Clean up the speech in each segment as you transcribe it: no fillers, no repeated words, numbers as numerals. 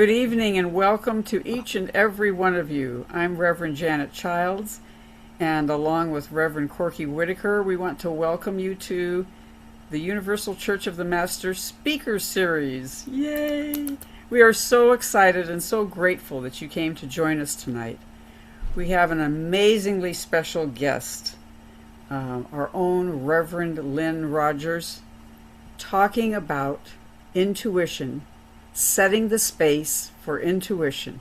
Good evening and welcome to each and every one of you. I'm Reverend Janet Childs, and along with Reverend Corky Whitaker, we want to welcome you to the Universal Church of the Master Speaker Series. Yay! We are so excited and so grateful that you came to join us tonight. We have an amazingly special guest, our own Reverend Lynn Rogers, talking about intuition, setting the space for intuition.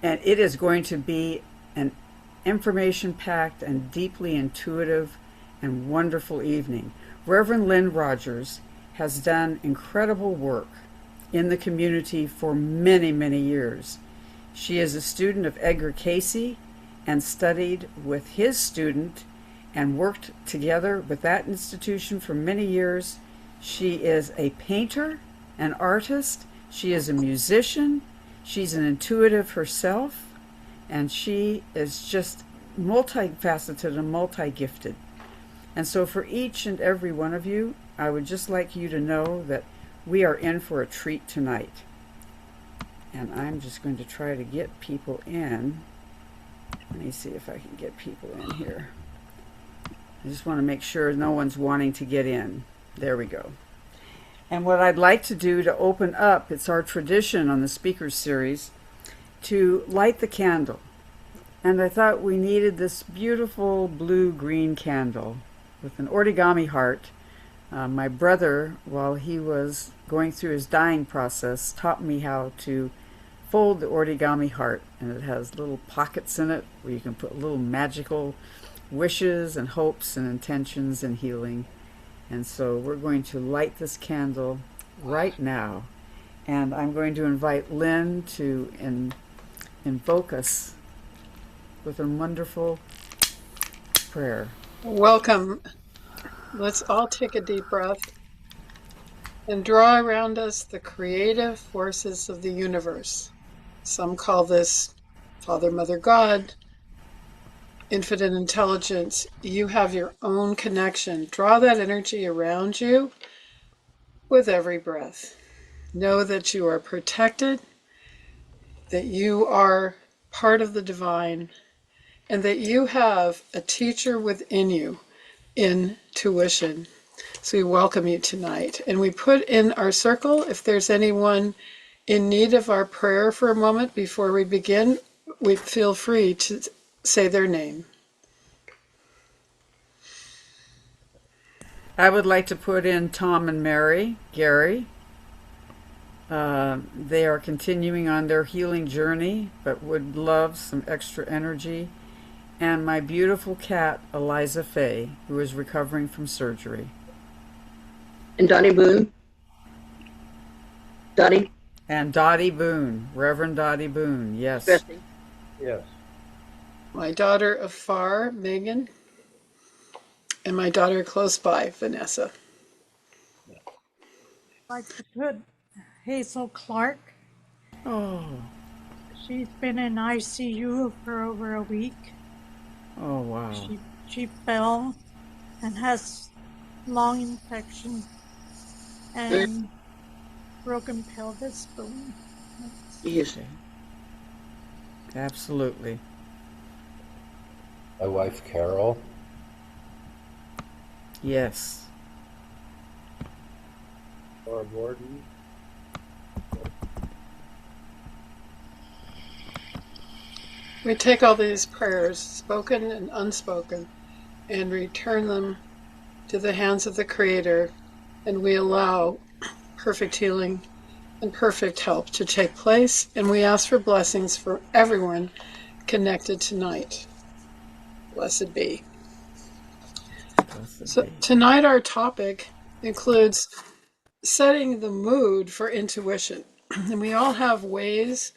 And it is going to be an information-packed and deeply intuitive and wonderful evening. Reverend Lynn Rogers has done incredible work in the community for many, many years. She is a student of Edgar Cayce and studied with his student and worked together with that institution for many years. She is a painter, an artist. She is a musician. She's an intuitive herself, and she is just multifaceted and multi-gifted. And so for each and every one of you, I would just like you to know that we are in for a treat tonight. And I'm just going to try to get people in. Let me see if I can get people in here. I just want to make sure no one's wanting to get in. There we go. And what I'd like to do to open up, it's our tradition on the Speakers Series, to light the candle. And I thought we needed this beautiful blue-green candle with an origami heart. My brother, while he was going through his dying process, taught me how to fold the origami heart. And it has little pockets in it where you can put little magical wishes and hopes and intentions and healing. And so we're going to light this candle right now. And I'm going to invite Lynn to invoke us with a wonderful prayer. Welcome. Let's all take a deep breath and draw around us the creative forces of the universe. Some call this Father, Mother, God, infinite intelligence. You have your own connection. Draw that energy around you with every breath. Know that you are protected, that you are part of the divine, and that you have a teacher within you, intuition. So we welcome you tonight. And we put in our circle, if there's anyone in need of our prayer for a moment before we begin, we feel free to say their name. I would like to put in Tom and Mary, Gary. They are continuing on their healing journey, but would love some extra energy. And my beautiful cat, Eliza Faye, who is recovering from surgery. And Dottie Boone. Dottie. And Dottie Boone, Reverend Dottie Boone, yes. Dressing. Yes. My daughter afar, Megan, and my daughter close by, Vanessa. I'd like to put Hazel Clark. Oh. She's been in ICU for over a week. Oh, wow. She fell and has lung infection and broken pelvis bone. Yes. Absolutely. My wife, Carol. Yes. Laura Gordon. We take all these prayers, spoken and unspoken, and return them to the hands of the Creator, and we allow perfect healing and perfect help to take place, and we ask for blessings for everyone connected tonight. Blessed be. So tonight our topic includes setting the mood for intuition. And we all have ways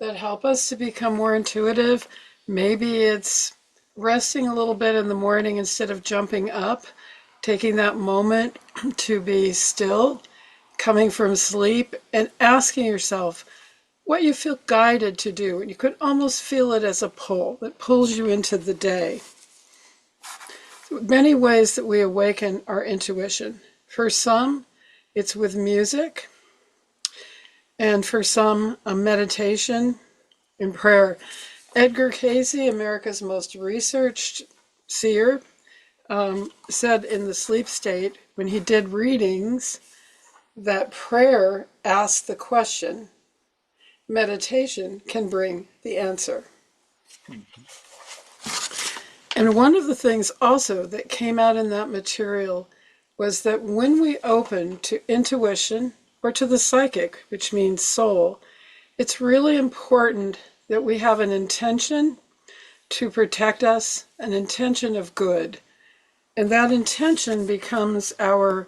that help us to become more intuitive. Maybe it's resting a little bit in the morning instead of jumping up, taking that moment to be still, coming from sleep, and asking yourself what you feel guided to do. And you could almost feel it as a pull that pulls you into the day. Many ways that we awaken our intuition. For some, it's with music. and for some, a meditation and prayer. Edgar Cayce, America's most researched seer, said in the sleep state, when he did readings, that prayer asks the question, meditation can bring the answer. And one of the things also that came out in that material was that when we open to intuition or to the psychic, which means soul, it's really important that we have an intention to protect us, an intention of good. And that intention becomes our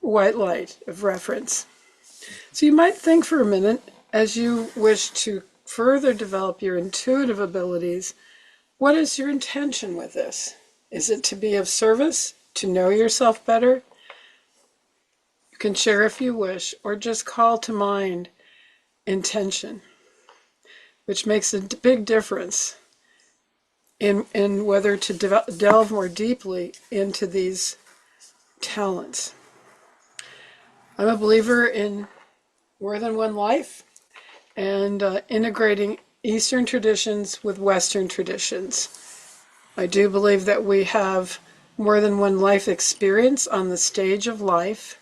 white light of reference. So you might think for a minute, as you wish to further develop your intuitive abilities, what is your intention with this? Is it to be of service, to know yourself better? You can share if you wish, or just call to mind intention, which makes a big difference in whether to delve more deeply into these talents. I'm a believer in more than one life and integrating Eastern traditions with Western traditions. I do believe that we have more than one life experience on the stage of life,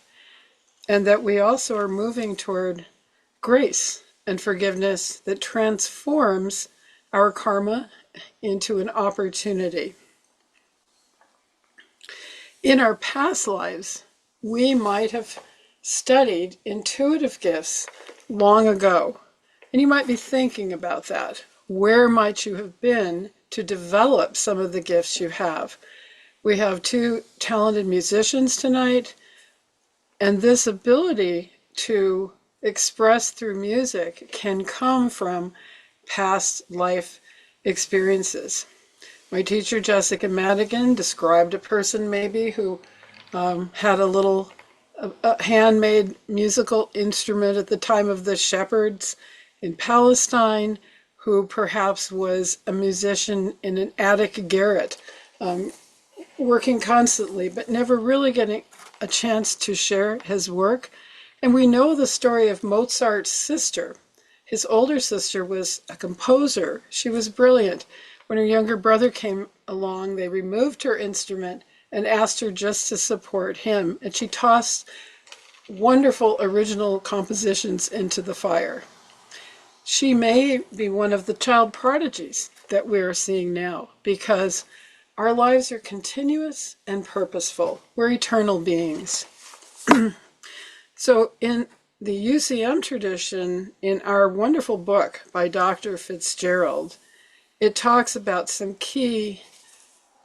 and that we also are moving toward grace and forgiveness that transforms our karma into an opportunity. In our past lives, we might have studied intuitive gifts long ago. And you might be thinking about that. Where might you have been to develop some of the gifts you have? We have two talented musicians tonight, and this ability to express through music can come from past life experiences. My teacher, Jessica Madigan, described a person maybe who had a little handmade musical instrument at the time of the shepherds in Palestine, who perhaps was a musician in an attic garret, working constantly, but never really getting a chance to share his work. And we know the story of Mozart's sister. His older sister was a composer. She was brilliant. When her younger brother came along, they removed her instrument and asked her just to support him. And she tossed wonderful original compositions into the fire. She may be one of the child prodigies that we are seeing now, because our lives are continuous and purposeful. We're eternal beings. So in the UCM tradition, in our wonderful book by Dr. Fitzgerald, it talks about some key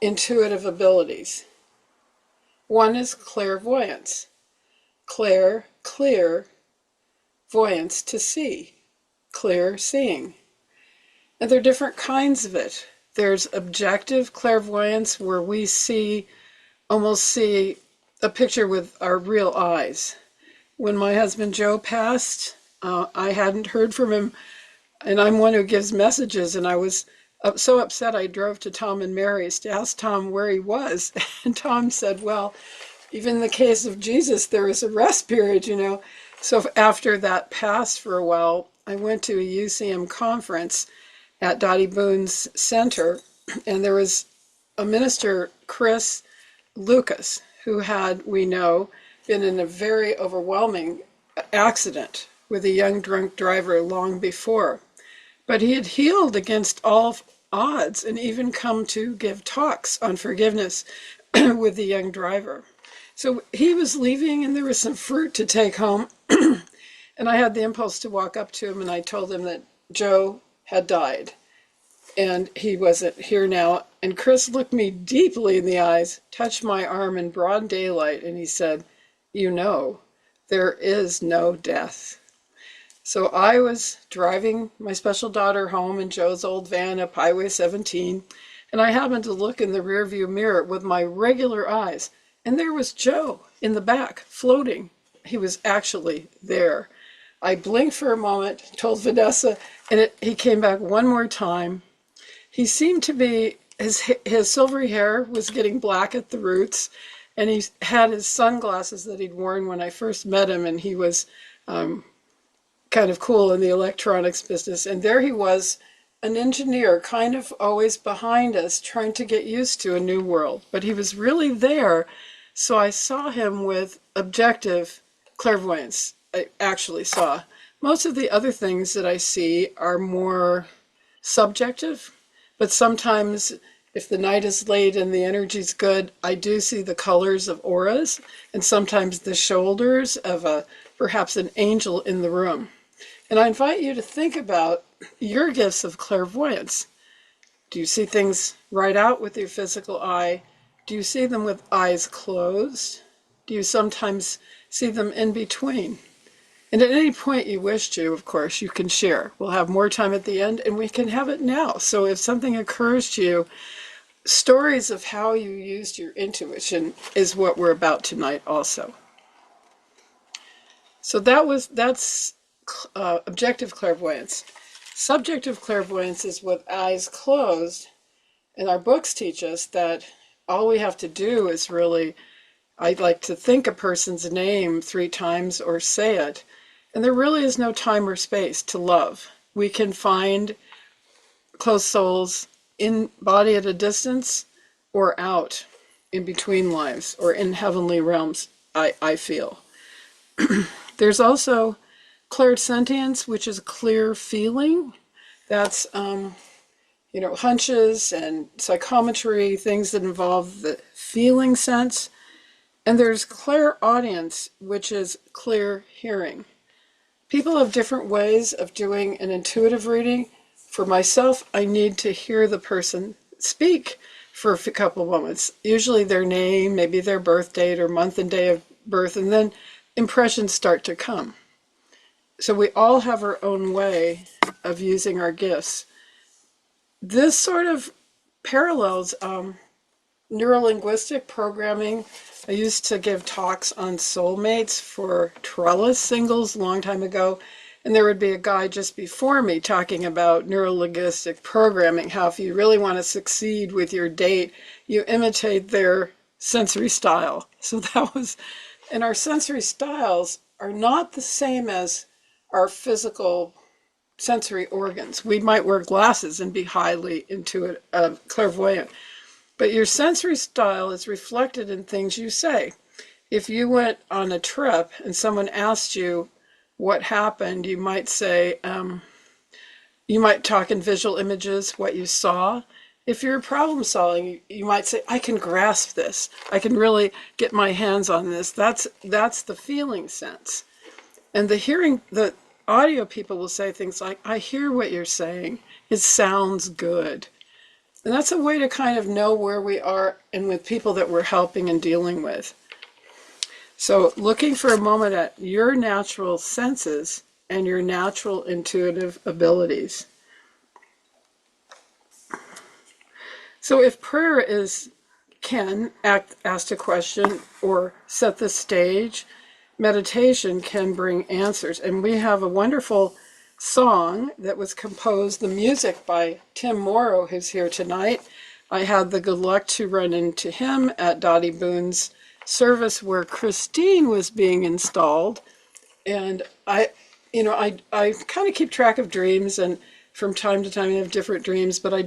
intuitive abilities. One is clairvoyance. Clair, clear, voyance, to see. Clear seeing. And there are different kinds of it. There's objective clairvoyance, where we almost see a picture with our real eyes. When my husband Joe passed, I hadn't heard from him, and I'm one who gives messages, and I was so upset I drove to Tom and Mary's to ask Tom where he was. And Tom said, well, even in the case of Jesus, there was a rest period, So after that passed for a while, I went to a UCM conference at Dottie Boone's center, and there was a minister, Chris Lucas, who had, we know, been in a very overwhelming accident with a young drunk driver long before. But he had healed against all odds and even come to give talks on forgiveness with the young driver. So he was leaving, and there was some fruit to take home. And I had the impulse to walk up to him, and I told him that Joe had died and he wasn't here now. And Chris looked me deeply in the eyes, touched my arm in broad daylight, and he said, there is no death. So I was driving my special daughter home in Joe's old van up Highway 17, and I happened to look in the rearview mirror with my regular eyes, and there was Joe in the back, floating. He was actually there. I blinked for a moment, told Vanessa, and he came back one more time. He seemed to be, his silvery hair was getting black at the roots, and he had his sunglasses that he'd worn when I first met him, and he was kind of cool in the electronics business. And there he was, an engineer, kind of always behind us, trying to get used to a new world. But he was really there. So I saw him with objective clairvoyance. I actually saw. Most of the other things that I see are more subjective, but sometimes if the night is late and the energy's good, I do see the colors of auras and sometimes the shoulders of perhaps an angel in the room. And I invite you to think about your gifts of clairvoyance. Do you see things right out with your physical eye? Do you see them with eyes closed? Do you sometimes see them in between? And at any point you wish to, of course, you can share. We'll have more time at the end, and we can have it now. So if something occurs to you, stories of how you used your intuition is what we're about tonight also. So that's objective clairvoyance. Subjective clairvoyance is with eyes closed, and our books teach us that all we have to do is really, I'd like to think a person's name 3 times or say it. And there really is no time or space to love. We can find close souls in body at a distance or out in between lives or in heavenly realms, I feel. There's also clairsentience, which is clear feeling. That's, hunches and psychometry, things that involve the feeling sense. And there's clairaudient, which is clear hearing. People have different ways of doing an intuitive reading. For myself, I need to hear the person speak for a couple of moments. Usually their name, maybe their birth date or month and day of birth, and then impressions start to come. So we all have our own way of using our gifts. This sort of parallels neurolinguistic programming. I used to give talks on soulmates for trellis singles a long time ago, and there would be a guy just before me talking about neurolinguistic programming, how if you really want to succeed with your date, you imitate their sensory style. So that was, and our sensory styles are not the same as our physical sensory organs. We might wear glasses and be highly intuitive, clairvoyant. But your sensory style is reflected in things you say. If you went on a trip and someone asked you what happened, you might say, you might talk in visual images, what you saw. If you're problem solving, you might say, I can grasp this. I can really get my hands on this. That's the feeling sense. And the audio people will say things like, I hear what you're saying. It sounds good. And that's a way to kind of know where we are and with people that we're helping and dealing with. So looking for a moment at your natural senses and your natural intuitive abilities. So if prayer can ask a question or set the stage, meditation can bring answers. And we have a wonderful song that was composed, the music by Tim Morrow, who's here tonight. I had the good luck to run into him at Dottie Boone's service where Christine was being installed. And I kind of keep track of dreams, and from time to time I have different dreams, but I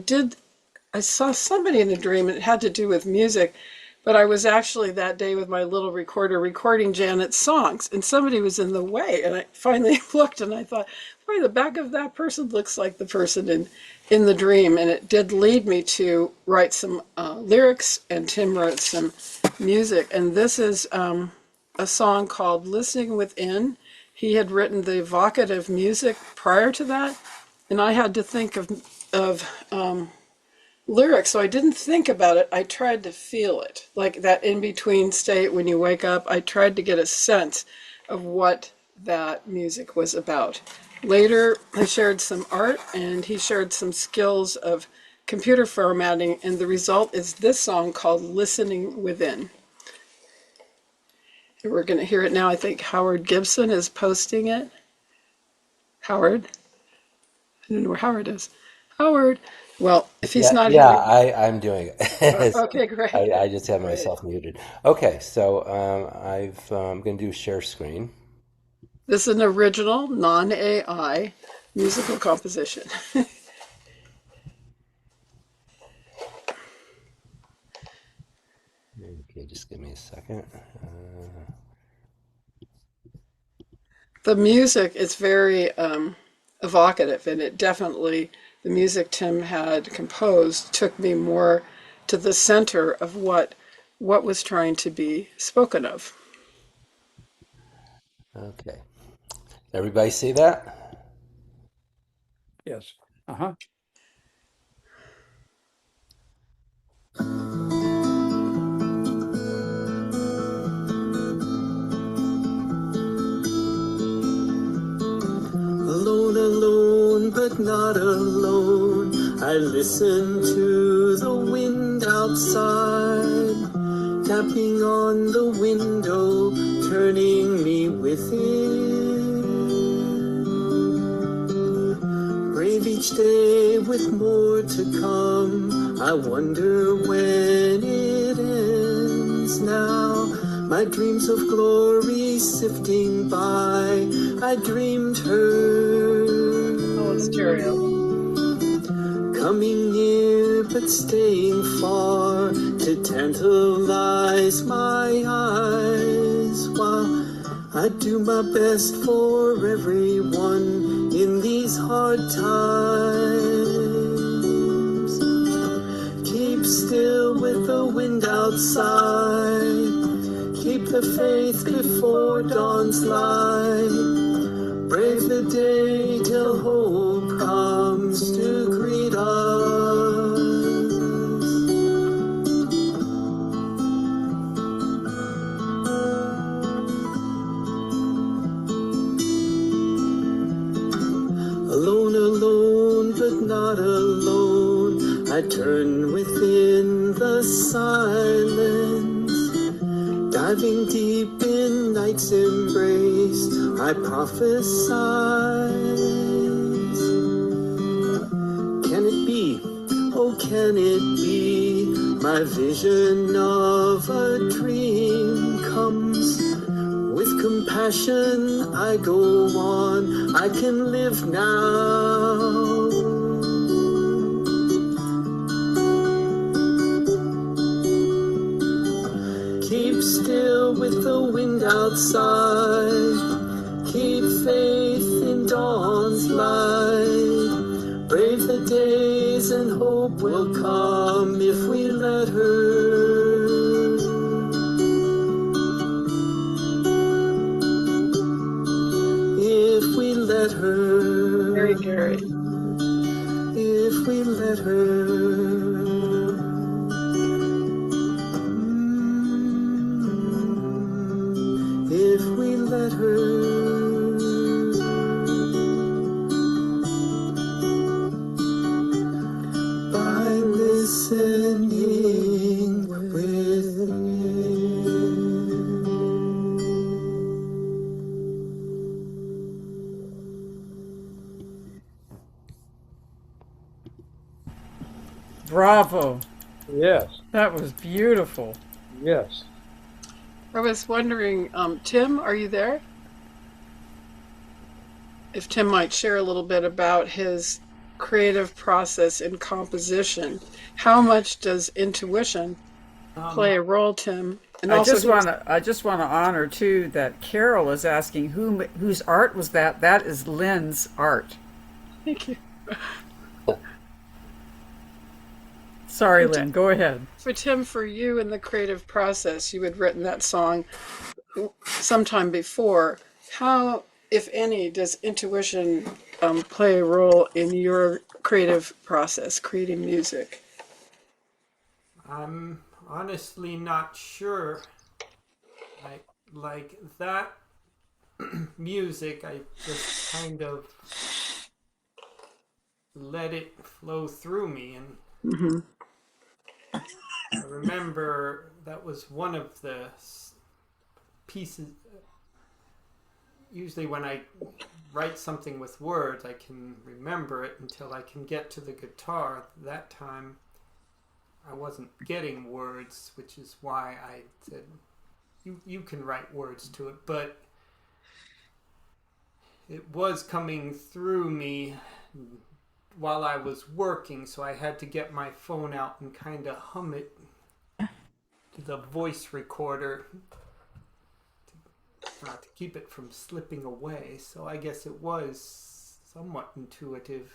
saw somebody in a dream, and it had to do with music. But I was actually that day with my little recorder recording Janet's songs, and somebody was in the way. And I finally looked and I thought, boy, the back of that person looks like the person in the dream. And it did lead me to write some lyrics, and Tim wrote some music. And this is a song called Listening Within. He had written the evocative music prior to that, and I had to think of lyrics, so I didn't think about it. I tried to feel it, like that in-between state when you wake up. I tried to get a sense of what that music was about. Later, I shared some art, and he shared some skills of computer formatting, and the result is this song called Listening Within. And we're going to hear it now. I think Howard Gibson is posting it. Howard? I don't know where Howard is. Howard! Well, if he's not Yeah, here. I'm doing it. Okay, great. I just have Great. myself muted. Okay, so I'm going to do share screen. This is an original, non-AI musical composition. Okay, just give me a second. The music is very evocative, and it definitely, the music Tim had composed took me more to the center of what was trying to be spoken of. Okay. Everybody see that? Yes. Uh-huh. Alone, alone, but not alone. I listen to the wind outside, tapping on the window, turning me within. Brave each day with more to come. I wonder when it ends now. My dreams of glory sifting by, I dreamed her. Oh, stereo. Coming near but staying far to tantalize my eyes, while I do my best for everyone in these hard times. Keep still with the wind outside. Keep the faith before dawn's light. Brave the day till hope comes to greet us. Alone, alone, but not alone. I turn within the silence. Diving deep in night's embrace, I prophesize. Can it be, oh can it be, my vision of a dream comes. With compassion I go on, I can live now. Keep still with the wind outside. Keep faith in dawn's light. Brave the days and hope will come if we let her. If we let her. Very Gary. If we let her. If we let her. By listening with you. Bravo. Yes, That was beautiful. yes. I was wondering, Tim, are you there? If Tim might share a little bit about his creative process in composition. How much does intuition play a role, Tim? And I also just want to honor too that Carol is asking whose art was that? That is Lynn's art. Thank you. Sorry, Lynn. Go ahead. For Tim, for you in the creative process, you had written that song sometime before. How, if any, does intuition play a role in your creative process, creating music? I'm honestly not sure. Like that music, I just kind of let it flow through me, and Mm-hmm. I remember that was one of the pieces. Usually when I write something with words, I can remember it until I can get to the guitar. That time I wasn't getting words, which is why I said, you can write words to it. But it was coming through me while I was working, so I had to get my phone out and kind of hum it to the voice recorder to keep it from slipping away. So I guess it was somewhat intuitive,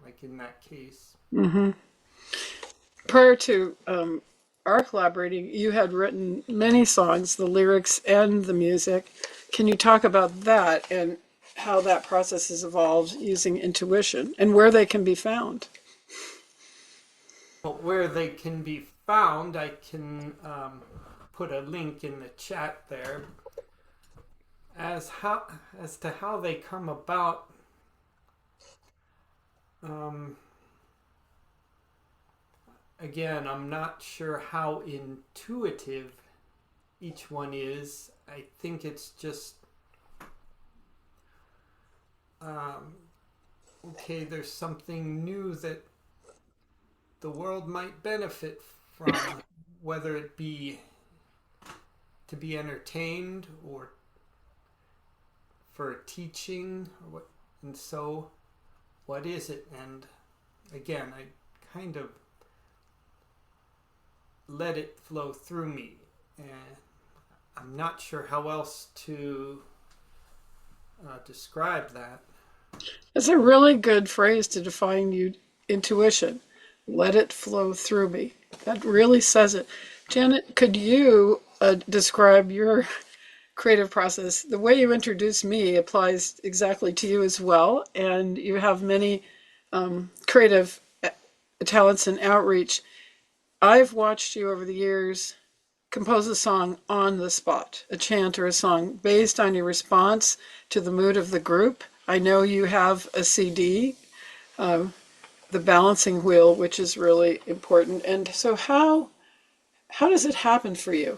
like in that case. Mm-hmm. Prior to our collaborating, you had written many songs, the lyrics and the music. Can you talk about that and how that process has evolved using intuition and where they can be found? Well, where they can be found, I can put a link in the chat there. As to how they come about, again, I'm not sure how intuitive each one is. I think it's just okay, there's something new that the world might benefit from, whether it be to be entertained or for teaching, or what, and so what is it? And again, I kind of let it flow through me, and I'm not sure how else to describe that. It's a really good phrase to define intuition. Let it flow through me. That really says it. Janet, could you describe your creative process? The way you introduce me applies exactly to you as well, and you have many creative talents and outreach. I've watched you over the years compose a song on the spot, a chant or a song based on your response to the mood of the group. I know you have a CD, the balancing wheel, which is really important. And so how does it happen for you?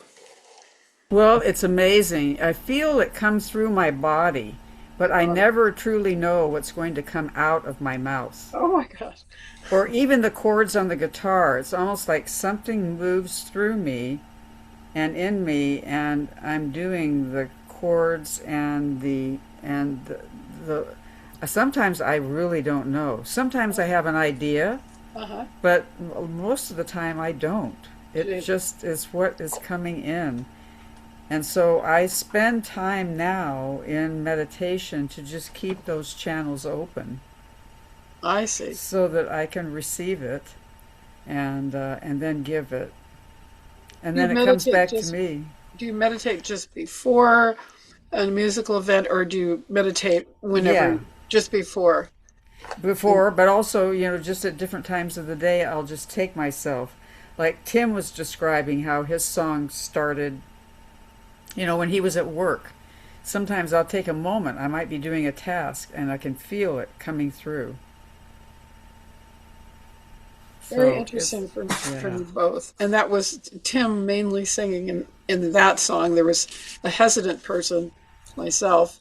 Well, it's amazing. I feel it comes through my body, but I never truly know what's going to come out of my mouth. Oh my gosh. Or even the chords on the guitar. It's almost like something moves through me and in me, and I'm doing the chords and the sometimes I really don't know. Sometimes I have an idea, but most of the time I don't. It just is what is coming in. And so I spend time now in meditation to just keep those channels open. I see. So that I can receive it and then give it. And then it comes back to me. Do you meditate just before a musical event, or do you meditate whenever? Yeah. Just before? Before, but also, just at different times of the day, I'll just take myself. Like Tim was describing how his song started, when he was at work. Sometimes I'll take a moment. I might be doing a task, and I can feel it coming through. Very interesting for you both. And that was Tim mainly singing in that song. There was a hesitant person, myself,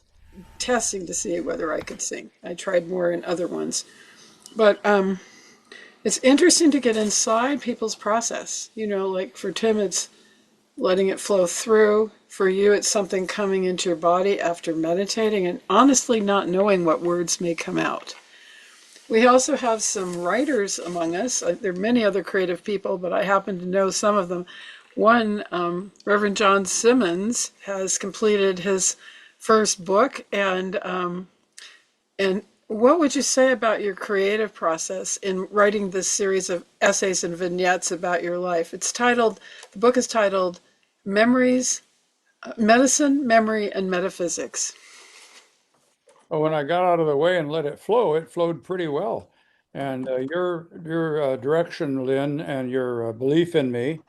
testing to see whether I could sing. I tried more in other ones. But it's interesting to get inside people's process. Like for Tim, it's letting it flow through. For you, it's something coming into your body after meditating and honestly not knowing what words may come out. We also have some writers among us. There are many other creative people, but I happen to know some of them. One, Reverend John Simmons, has completed his first book. And what would you say about your creative process in writing this series of essays and vignettes about your life? The book is titled Memories, Medicine, Memory, and Metaphysics. Well, when I got out of the way and let it flow, it flowed pretty well. And your direction, Lynn, and your belief in me,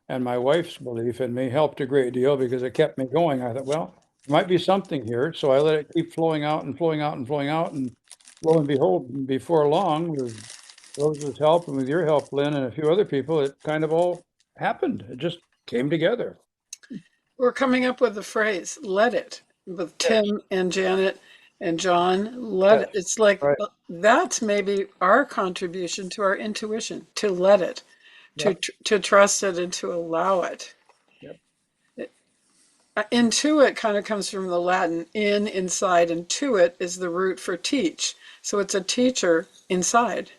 and my wife's belief in me helped a great deal because it kept me going. I thought, well, there might be something here. So I let it keep flowing out and flowing out and flowing out. And lo and behold, before long, with Rose's help and with your help, Lynn, and a few other people, it kind of all happened. It just came together. We're coming up with the phrase, let it, with Tim and Janet and John. It's like, that's maybe our contribution to our intuition, to let it, to trust it and to allow it. Yep. intuit kind of comes from the Latin in, inside, and tuit is the root for teach. So it's a teacher inside,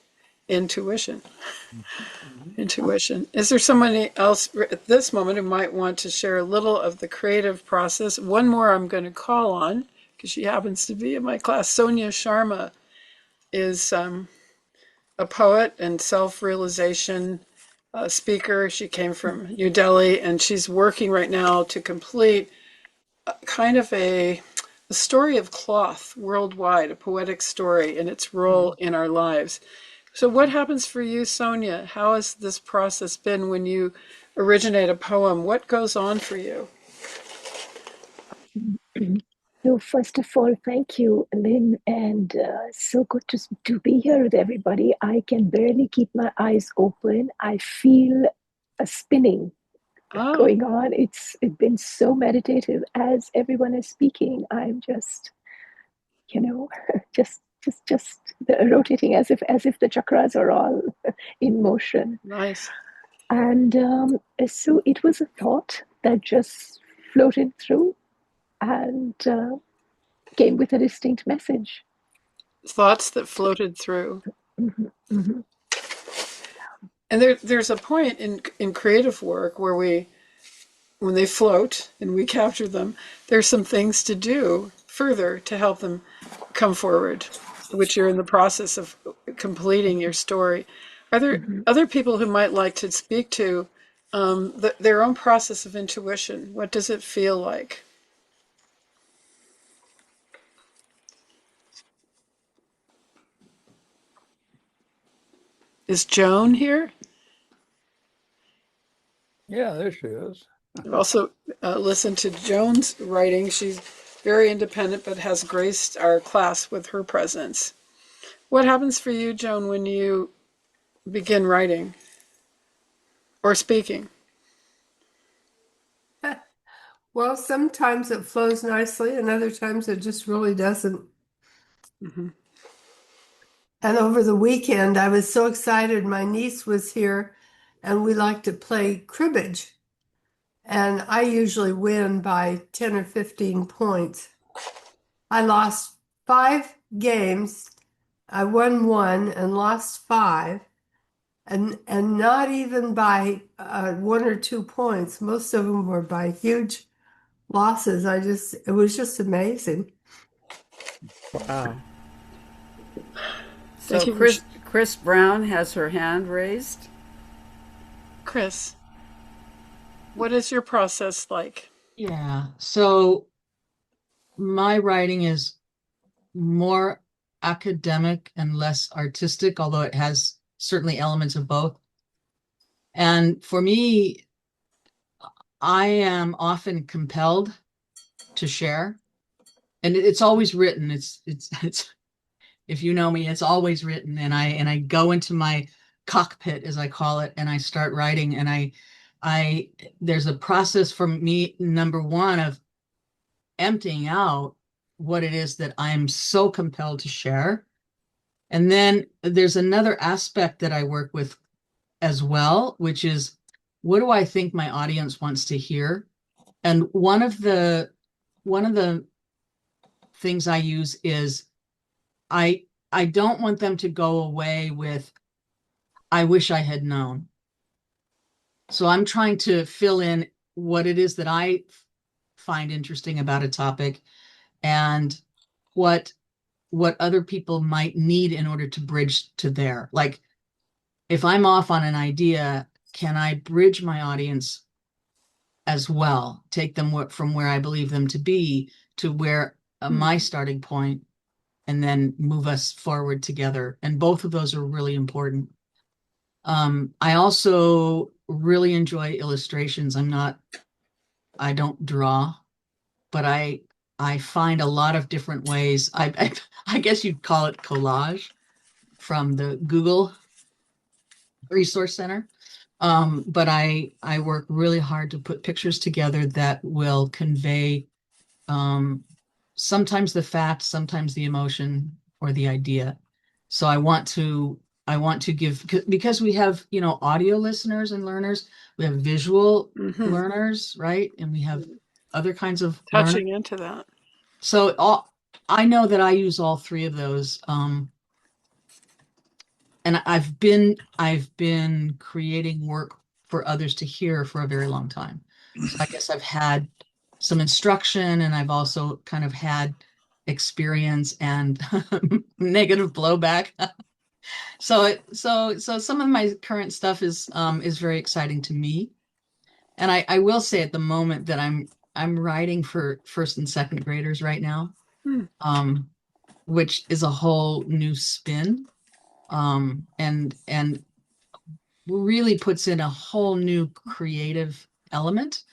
intuition. Intuition. Is there somebody else at this moment who might want to share a little of the creative process? One more I'm going to call on because she happens to be in my class. Sonia Sharma is a poet and self-realization speaker. She came from New Delhi, and she's working right now to complete kind of a story of cloth worldwide, a poetic story and its role in our lives. So what happens for you, Sonia? How has this process been when you originate a poem? What goes on for you? So first of all, thank you, Lynn, and so good to be here with everybody. I can barely keep my eyes open. I feel a spinning going on. It's been so meditative as everyone is speaking. I'm just, just rotating as if the chakras are all in motion. Nice. And so it was a thought that just floated through and came with a distinct message. Thoughts that floated through. Mm-hmm, mm-hmm. And there's a point in creative work where when they float and we capture them, there's some things to do further to help them come forward, which you're in the process of completing your story. Are there other people who might like to speak to their own process of intuition? What does it feel like? Is Joan here? Yeah, there she is. I've also listened to Joan's writing. She's very independent, but has graced our class with her presence. What happens for you, Joan, when you begin writing or speaking? Well, sometimes it flows nicely, and other times it just really doesn't. Mm-hmm. And over the weekend, I was so excited. My niece was here, and we like to play cribbage. And I usually win by 10 or 15 points. I lost 5 games. I won 1 and lost 5. And not even by 1 or 2 points. Most of them were by huge losses. It was just amazing. Wow. So Chris Brown has her hand raised. Chris, what is your process like? Yeah, so my writing is more academic and less artistic, although it has certainly elements of both. And for me, I am often compelled to share, and it's always written. It's if you know me, it's always written, and I go into my cockpit, as I call it, and I start writing, and I there's a process for me, number one, of emptying out what it is that I'm so compelled to share. And then there's another aspect that I work with as well, which is, what do I think my audience wants to hear? And one of the things I use is I don't want them to go away with, I wish I had known. So I'm trying to fill in what it is that I find interesting about a topic and what other people might need in order to bridge to there. Like, if I'm off on an idea, can I bridge my audience as well? Take them from where I believe them to be to where my starting point, and then move us forward together. And both of those are really important. I also really enjoy illustrations. I don't draw, but I find a lot of different ways. I guess you'd call it collage from the Google Resource Center. But I work really hard to put pictures together that will convey sometimes the fact, sometimes the emotion or the idea. So I want to give, because we have, audio listeners and learners, we have visual learners, right? And we have other kinds of touching learning. into that. So I know that I use all three of those. And I've been creating work for others to hear for a very long time. So I guess I've had some instruction, and I've also kind of had experience and negative blowback. So some of my current stuff is very exciting to me. And I will say at the moment that I'm writing for first and second graders right now, which is a whole new spin, and really puts in a whole new creative element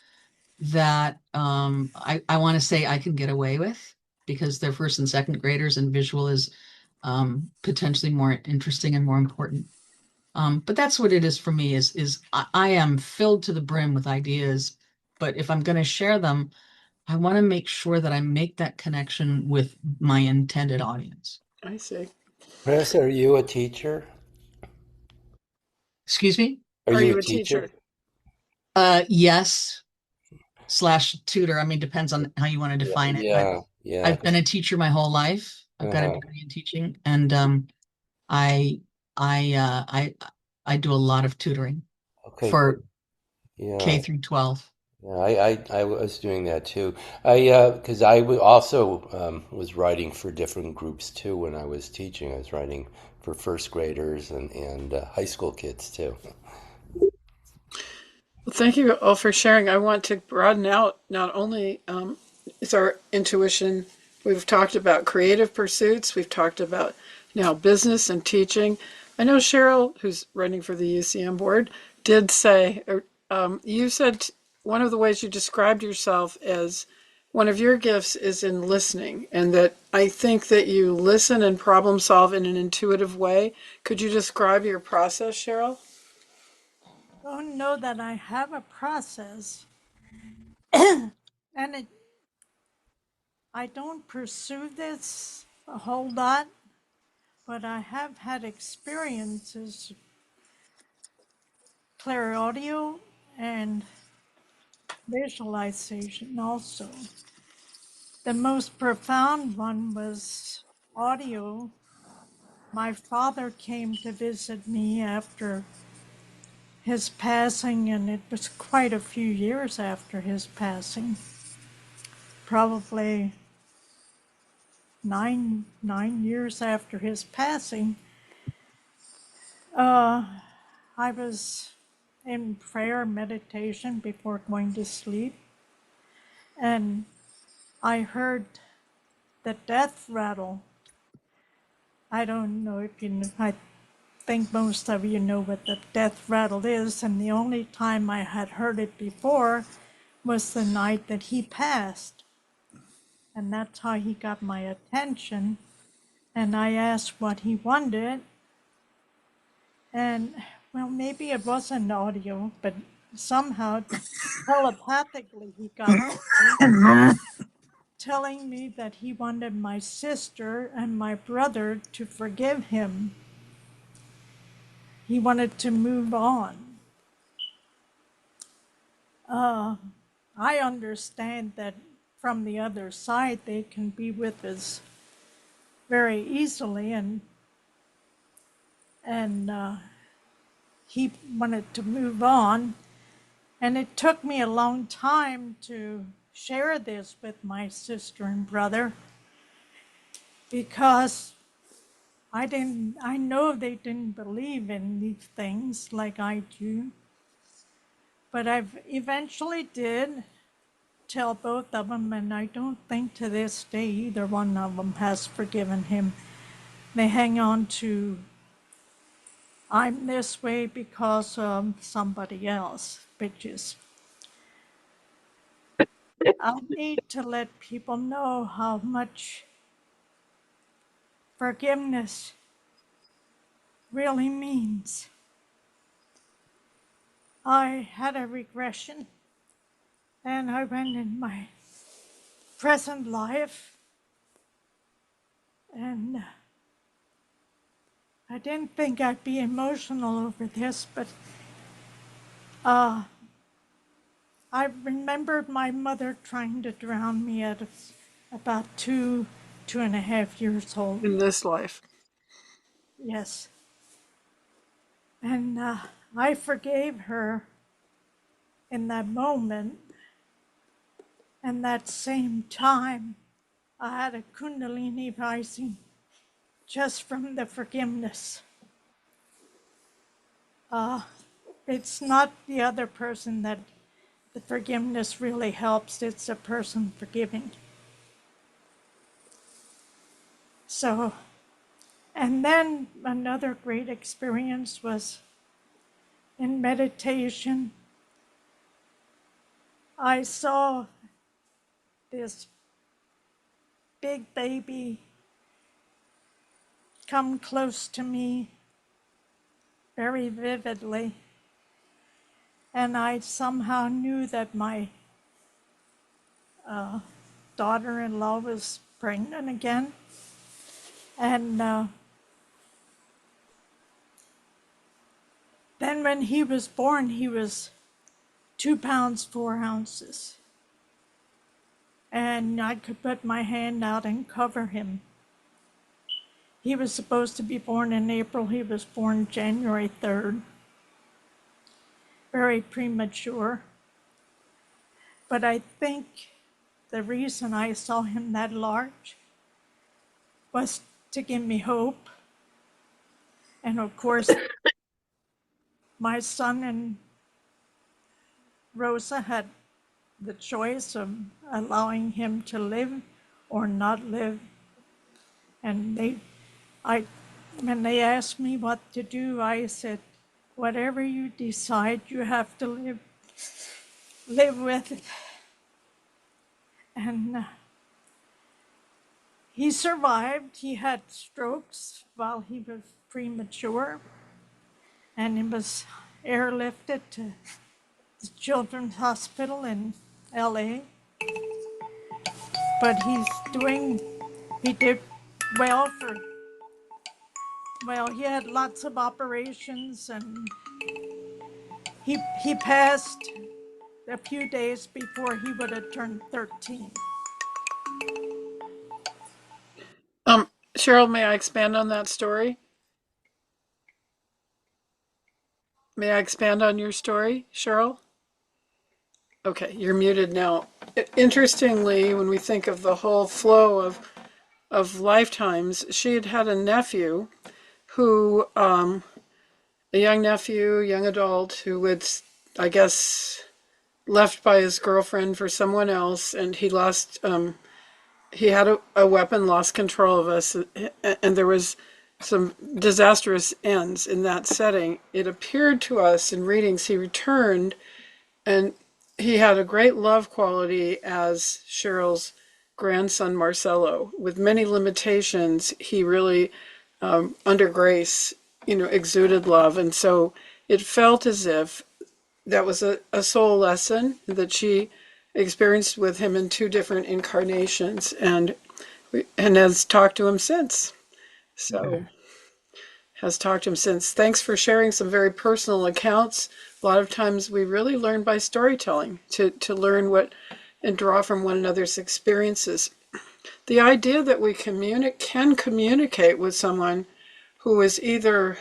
that I want to say I can get away with, because they're first and second graders and visual is potentially more interesting and more important. But that's what it is for me, is I am filled to the brim with ideas, but if I'm going to share them, I want to make sure that I make that connection with my intended audience. I see. Chris, are you a teacher? Excuse me? Are Are you you a a teacher? teacher? Yes, / tutor. I mean, depends on how you want to Yeah, define it, but yeah. I've been a teacher my whole life. I've got a Uh-huh. degree in teaching, and I I I do a lot of tutoring Okay, for good. Yeah. K through 12. Yeah, I was doing that too. Because also was writing for different groups too when I was teaching. I was writing for first graders and high school kids too. Well, thank you all for sharing. I want to broaden out not only is our intuition, we've talked about creative pursuits, we've talked about now business and teaching. I know Cheryl, who's running for the UCM board, did say, you said one of the ways you described yourself as one of your gifts is in listening, and that I think that you listen and problem solve in an intuitive way. Could you describe your process, Cheryl? Don't know that I have a process, and I don't pursue this a whole lot, but I have had experiences, clairaudio and visualization also. The most profound one was audio. My father came to visit me after his passing, and it was quite a few years after his passing, probably nine years after his passing. I was in prayer meditation before going to sleep, and I heard the death rattle. I don't know if you know, I think most of you know what the death rattle is, and the only time I had heard it before was the night that he passed. And that's how he got my attention. And I asked what he wanted, and well, maybe it wasn't audio, but somehow telepathically he got me, telling me that he wanted my sister and my brother to forgive him. He wanted to move on. I understand that from the other side they can be with us very easily, and he wanted to move on. And it took me a long time to share this with my sister and brother, because I know they didn't believe in these things like I do. But I've eventually did tell both of them, and I don't think to this day either one of them has forgiven him. They hang on to, I'm this way because of somebody else, bitches. I need to let people know how much forgiveness really means. I had a regression, and I went in my present life, and I didn't think I'd be emotional over this, but I remembered my mother trying to drown me at about 2.5 years old. In this life. Yes. And I forgave her in that moment. And that same time, I had a Kundalini rising just from the forgiveness. It's not the other person that the forgiveness really helps, it's the person forgiving. So, and then another great experience was in meditation. I saw this big baby come close to me very vividly. And I somehow knew that my daughter-in-law was pregnant again. And then when he was born, he was 2 pounds, 4 ounces. And I could put my hand out and cover him. He was supposed to be born in April. He was born January 3rd. Very premature. But I think the reason I saw him that large was to give me hope. And of course, my son and Rosa had the choice of allowing him to live or not live. And when they asked me what to do, I said, whatever you decide, you have to live with it. And he survived. He had strokes while he was premature, and he was airlifted to the Children's Hospital in LA. But he did well he had lots of operations, and he passed a few days before he would have turned 13. Cheryl, may I expand on that story? May I expand on your story, Cheryl? Okay, you're muted now. Interestingly, when we think of the whole flow of lifetimes, she had had a nephew who, a young nephew, young adult, who was, I guess, left by his girlfriend for someone else, and he lost, he had a weapon, lost control of us, and there was some disastrous ends in that setting. It appeared to us in readings he returned, and he had a great love quality as Cheryl's grandson Marcelo. With many limitations, he really, under grace, exuded love. And so it felt as if that was a soul lesson that she experienced with him in 2 different incarnations, and has talked to him since. So, has talked to him since. Thanks for sharing some very personal accounts. A lot of times we really learn by storytelling, to learn what and draw from one another's experiences. The idea that we can communicate with someone who is either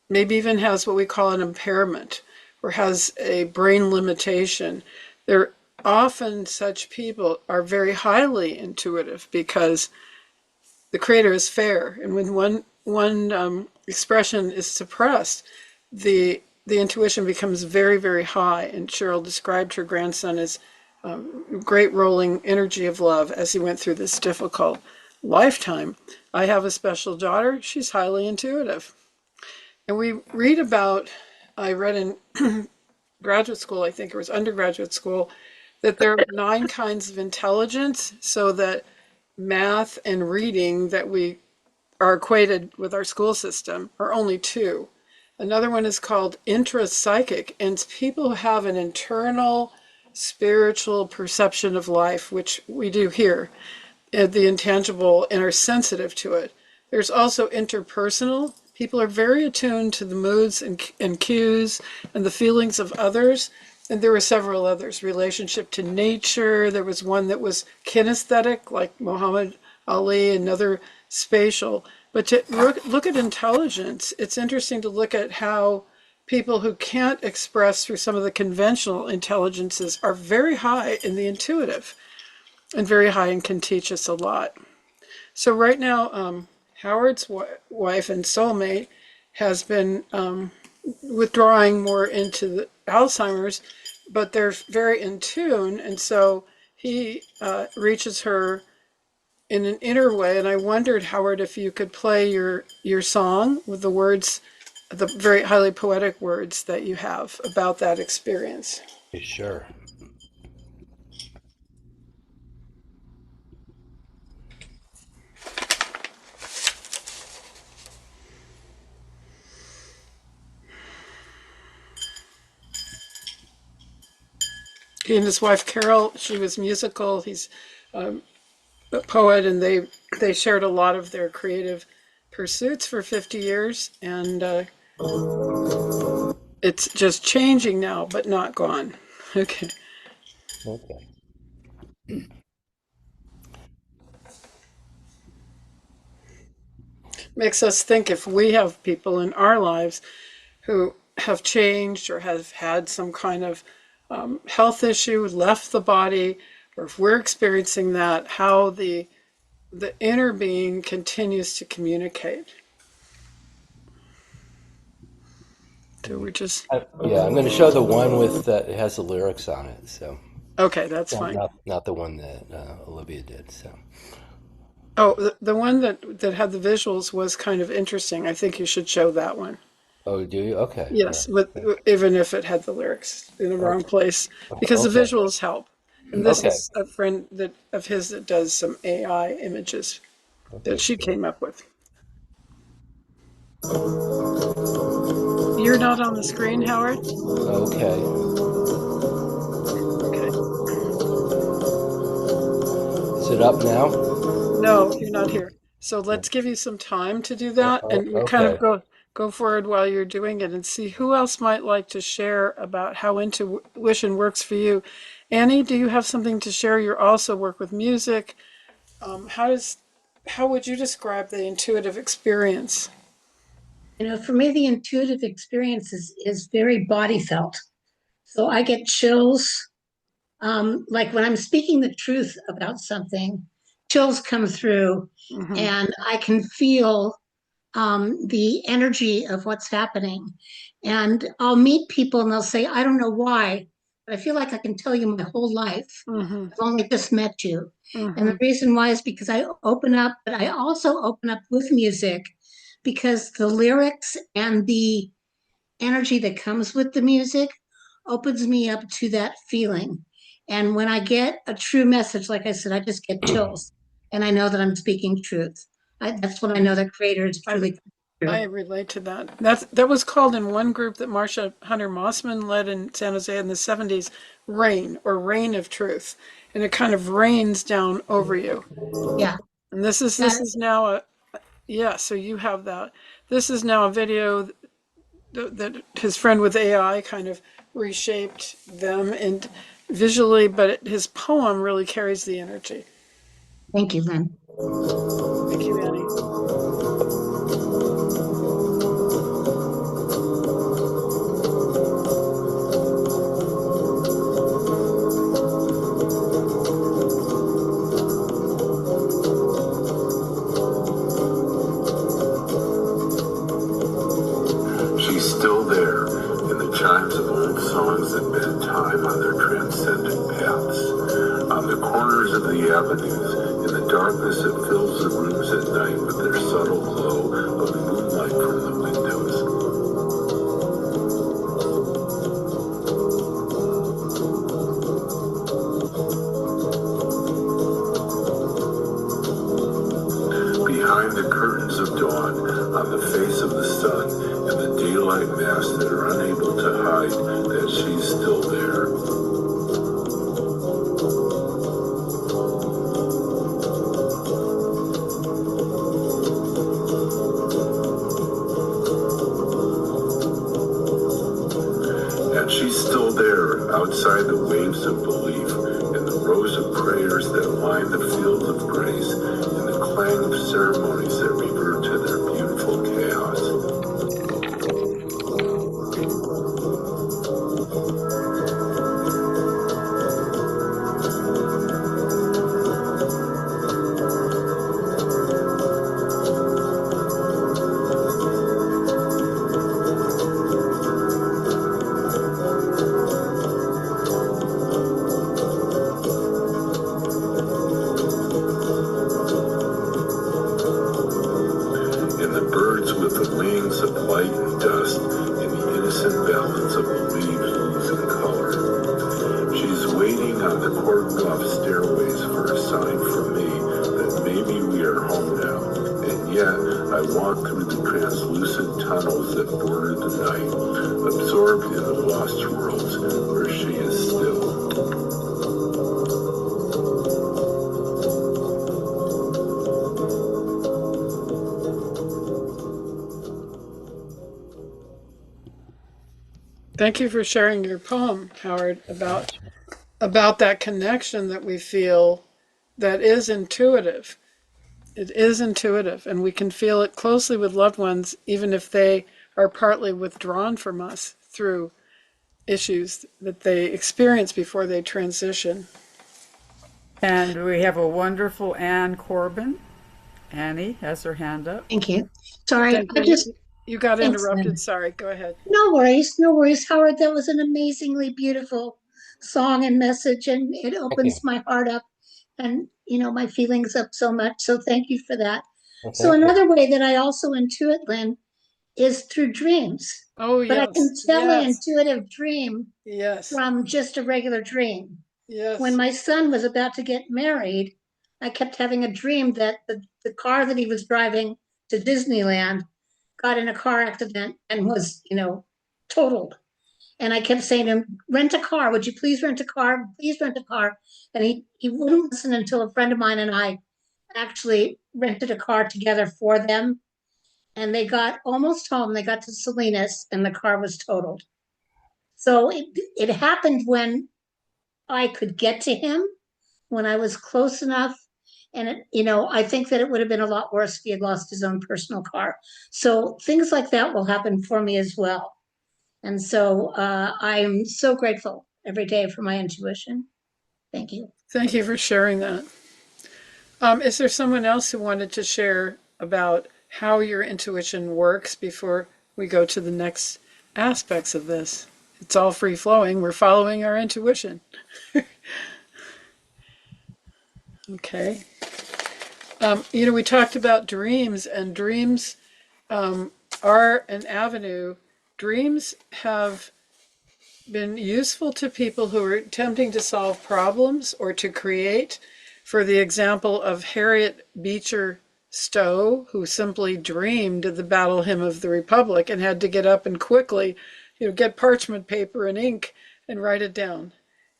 maybe even has what we call an impairment or has a brain limitation. They're often, such people are very highly intuitive because the Creator is fair, and when one expression is suppressed, the intuition becomes very, very high. And Cheryl described her grandson as great rolling energy of love as he went through this difficult lifetime. I have a special daughter. She's highly intuitive. And we read about, I read in graduate school, I think it was undergraduate school, that there are 9 kinds of intelligence, so that math and reading that we are equated with our school system are only 2. Another one is called intrapsychic, and it's people who have an internal spiritual perception of life, which we do here, the intangible, and are sensitive to it. There's also interpersonal. People are very attuned to the moods and cues and the feelings of others. And there were several others. Relationship to nature. There was one that was kinesthetic, like Muhammad Ali, another spatial. But to look at intelligence, it's interesting to look at how people who can't express through some of the conventional intelligences are very high in the intuitive and very high and can teach us a lot. So right now, Howard's wife and soulmate has been withdrawing more into the Alzheimer's, but they're very in tune, and so he reaches her in an inner way. And I wondered, Howard, if you could play your song with the words, the very highly poetic words that you have about that experience. Sure. He and his wife Carol, she was musical. He's a poet, and they shared a lot of their creative pursuits for 50 years, and it's just changing now, but not gone. Okay. Okay. Makes us think if we have people in our lives who have changed or have had some kind of health issue, left the body, or if we're experiencing that, how the inner being continues to communicate. So we're just... Yeah, I'm going to show the one with that has the lyrics on it. So okay, that's fine. Not the one that Olivia did. So. Oh, the one that had the visuals was kind of interesting. I think you should show that one. Oh, do you? Okay. Yes, Yeah. Even if it had the lyrics in the wrong place, because the visuals help. And this is a friend of his that does some AI images that she came up with. You're not on the screen, Howard? Okay. Okay. Is it up now? No, you're not here. So let's give you some time to do that, and we kind of go forward while you're doing it and see who else might like to share about how intuition works for you. Annie, do you have something to share? You also work with music. How would you describe the intuitive experience? You know, for me, the intuitive experience is very body felt. So I get chills. Like when I'm speaking the truth about something, chills come through, and I can feel the energy of what's happening. And I'll meet people and they'll say, I don't know why, but I feel like I can tell you my whole life. I've only just met you. And the reason why is because I open up, but I also open up with music, because the lyrics and the energy that comes with the music opens me up to that feeling. And when I get a true message, like I said, I just get chills, and I know that I'm speaking truth. That's when I know that creator is truly true. I relate to that. That was called in one group that Marcia Hunter Mossman led in San Jose in the 70s, rain, or rain of truth. And it kind of rains down over you. Yeah. And this is now so you have that. This is now a video that his friend with AI kind of reshaped them and visually, but his poem really carries the energy. Thank you, Lynn. Thank you, Annie. She's still there in the chimes of old songs that bend time on their transcendent paths, on the corners of the avenues, in the darkness that fills the rooms at night with their subtle glow of moonlight from the windows. Behind the curtains of dawn, on the face of the sun, and the daylight masks that are unable to hide that she's still there. And she's still there, out outside the waves of belief, in the rows of prayers that line the fields of grace, in the clang of ceremonies that revert to their beautiful chaos. In the birds with the wings of light and dust, in the innocent balance of the leaves losing color. She's waiting on the cordoned off stairways for a sign from me that maybe we are home now. And yet, I walk through the translucent tunnels that border the night, absorbed in the lost worlds where she is still. Thank you for sharing your poem, Howard, about that connection that we feel that is intuitive. It is intuitive, and we can feel it closely with loved ones, even if they are partly withdrawn from us through issues that they experience before they transition. And we have a wonderful Anne Corbin. Annie has her hand up. Thank you. Sorry, Thank I you. just, You got thanks, interrupted. Lynn. Sorry, go ahead. No worries, no worries, Howard. That was an amazingly beautiful song and message, and it Thank you. opens my heart up and, my feelings up so much. So thank you for that. Well, So thank you. another way that I also intuit, Lynn, is through dreams. Oh, But I can yes. tell an Yes. intuitive dream Yes. from just a regular dream. Yes. When my son was about to get married, I kept having a dream that the car that he was driving to Disneyland got in a car accident and was, totaled. And I kept saying to him, rent a car. Would you please rent a car? Please rent a car. And he wouldn't listen until a friend of mine and I actually rented a car together for them. And they got almost home. They got to Salinas and the car was totaled. So it happened when I could get to him, when I was close enough. And, I think that it would have been a lot worse if he had lost his own personal car. So things like that will happen for me as well. And so I'm so grateful every day for my intuition. Thank you. Thank you for sharing that. Is there someone else who wanted to share about how your intuition works before we go to the next aspects of this? It's all free flowing. We're following our intuition. Okay. We talked about dreams, and dreams are an avenue. Dreams have been useful to people who are attempting to solve problems or to create. For the example of Harriet Beecher Stowe, who simply dreamed of the Battle Hymn of the Republic and had to get up and quickly, get parchment paper and ink and write it down.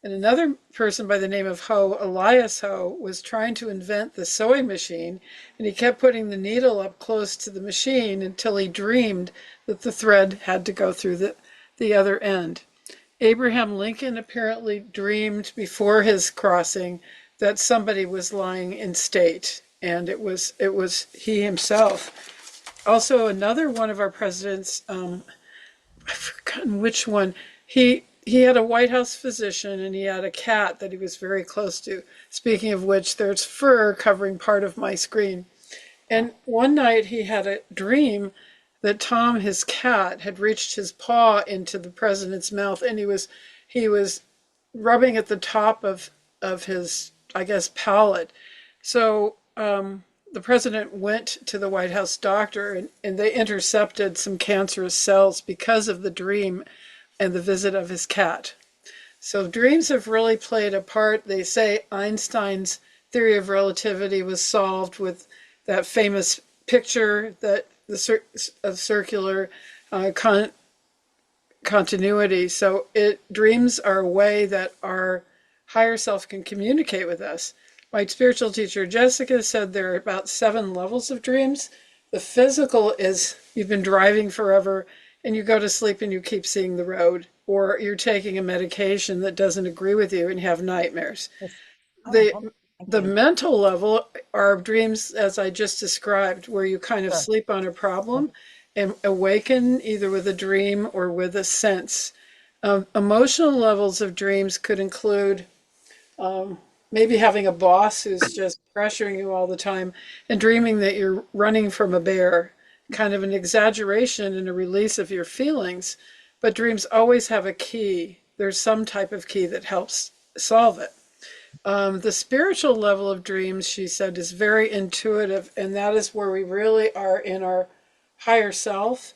And another person by the name of Elias Howe, was trying to invent the sewing machine, and he kept putting the needle up close to the machine until he dreamed that the thread had to go through the other end. Abraham Lincoln apparently dreamed before his crossing that somebody was lying in state, and it was he himself. Also, another one of our presidents, I've forgotten which one, he had a White House physician, and he had a cat that he was very close to. Speaking of which, there's fur covering part of my screen. And one night he had a dream that Tom, his cat, had reached his paw into the president's mouth, and he was rubbing at the top of his, I guess, palate. So the president went to the White House doctor, and they intercepted some cancerous cells because of the dream and the visit of his cat. So dreams have really played a part. They say Einstein's theory of relativity was solved with that famous picture that of circular continuity. So dreams are a way that our higher self can communicate with us. My spiritual teacher Jessica said there are about 7 levels of dreams. The physical is you've been driving forever and you go to sleep and you keep seeing the road, or you're taking a medication that doesn't agree with you and have nightmares. Oh, The okay. the mental level are dreams, as I just described, where you kind of Sure. sleep on a problem and awaken either with a dream or with a sense. Emotional levels of dreams could include maybe having a boss who's just pressuring you all the time and dreaming that you're running from a bear, kind of an exaggeration and a release of your feelings. But dreams always have a key. There's some type of key that helps solve it. The spiritual level of dreams, she said, is very intuitive, and that is where we really are in our higher self.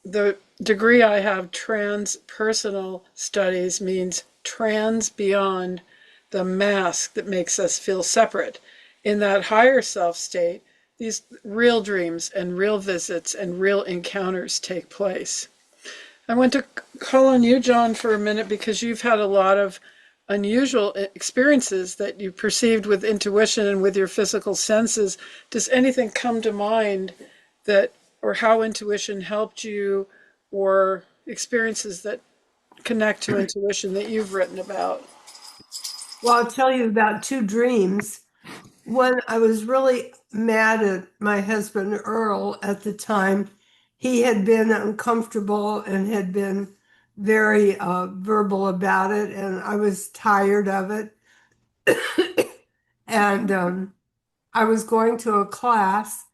The degree I have, transpersonal studies, means trans beyond the mask that makes us feel separate. In that higher self state, these real dreams and real visits and real encounters take place. I want to call on you, John, for a minute because you've had a lot of unusual experiences that you perceived with intuition and with your physical senses. Does anything come to mind that, or how intuition helped you, or experiences that connect to intuition that you've written about? Well, I'll tell you about two dreams. When I was really mad at my husband, Earl, at the time, he had been uncomfortable and had been very verbal about it, and I was tired of it. And I was going to a class,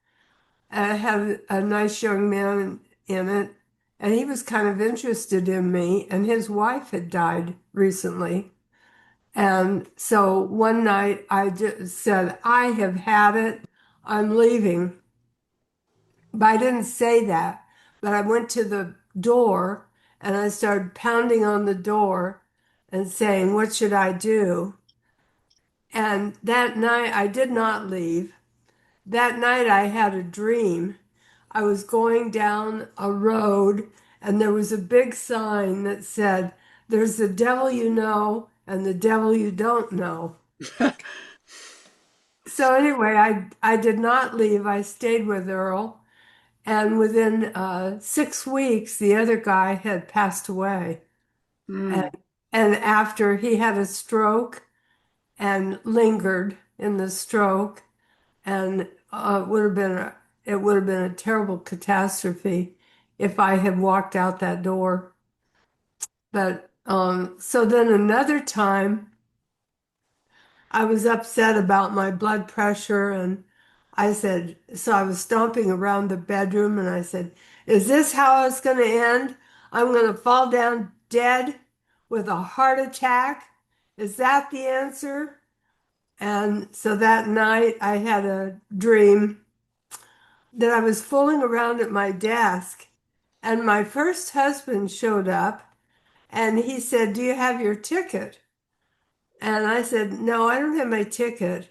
and I had a nice young man in it, and he was kind of interested in me, and his wife had died recently. And so one night I just said, I have had it, I'm leaving. But I didn't say that. But I went to the door and I started pounding on the door and saying, what should I do? And that night I did not leave. That night I had a dream. I was going down a road and there was a big sign that said, there's the devil you know and the devil you don't know. So anyway, I did not leave. I stayed with Earl. And within 6 weeks, the other guy had passed away. And, Mm. and after he had a stroke and lingered in the stroke, and it would have been a terrible catastrophe if I had walked out that door. But so then another time, I was upset about my blood pressure, and I said, so I was stomping around the bedroom and I said, is this how it's going to end? I'm going to fall down dead with a heart attack. Is that the answer? And so that night I had a dream that I was fooling around at my desk, and my first husband showed up and he said, do you have your ticket? And I said, no, I don't have my ticket.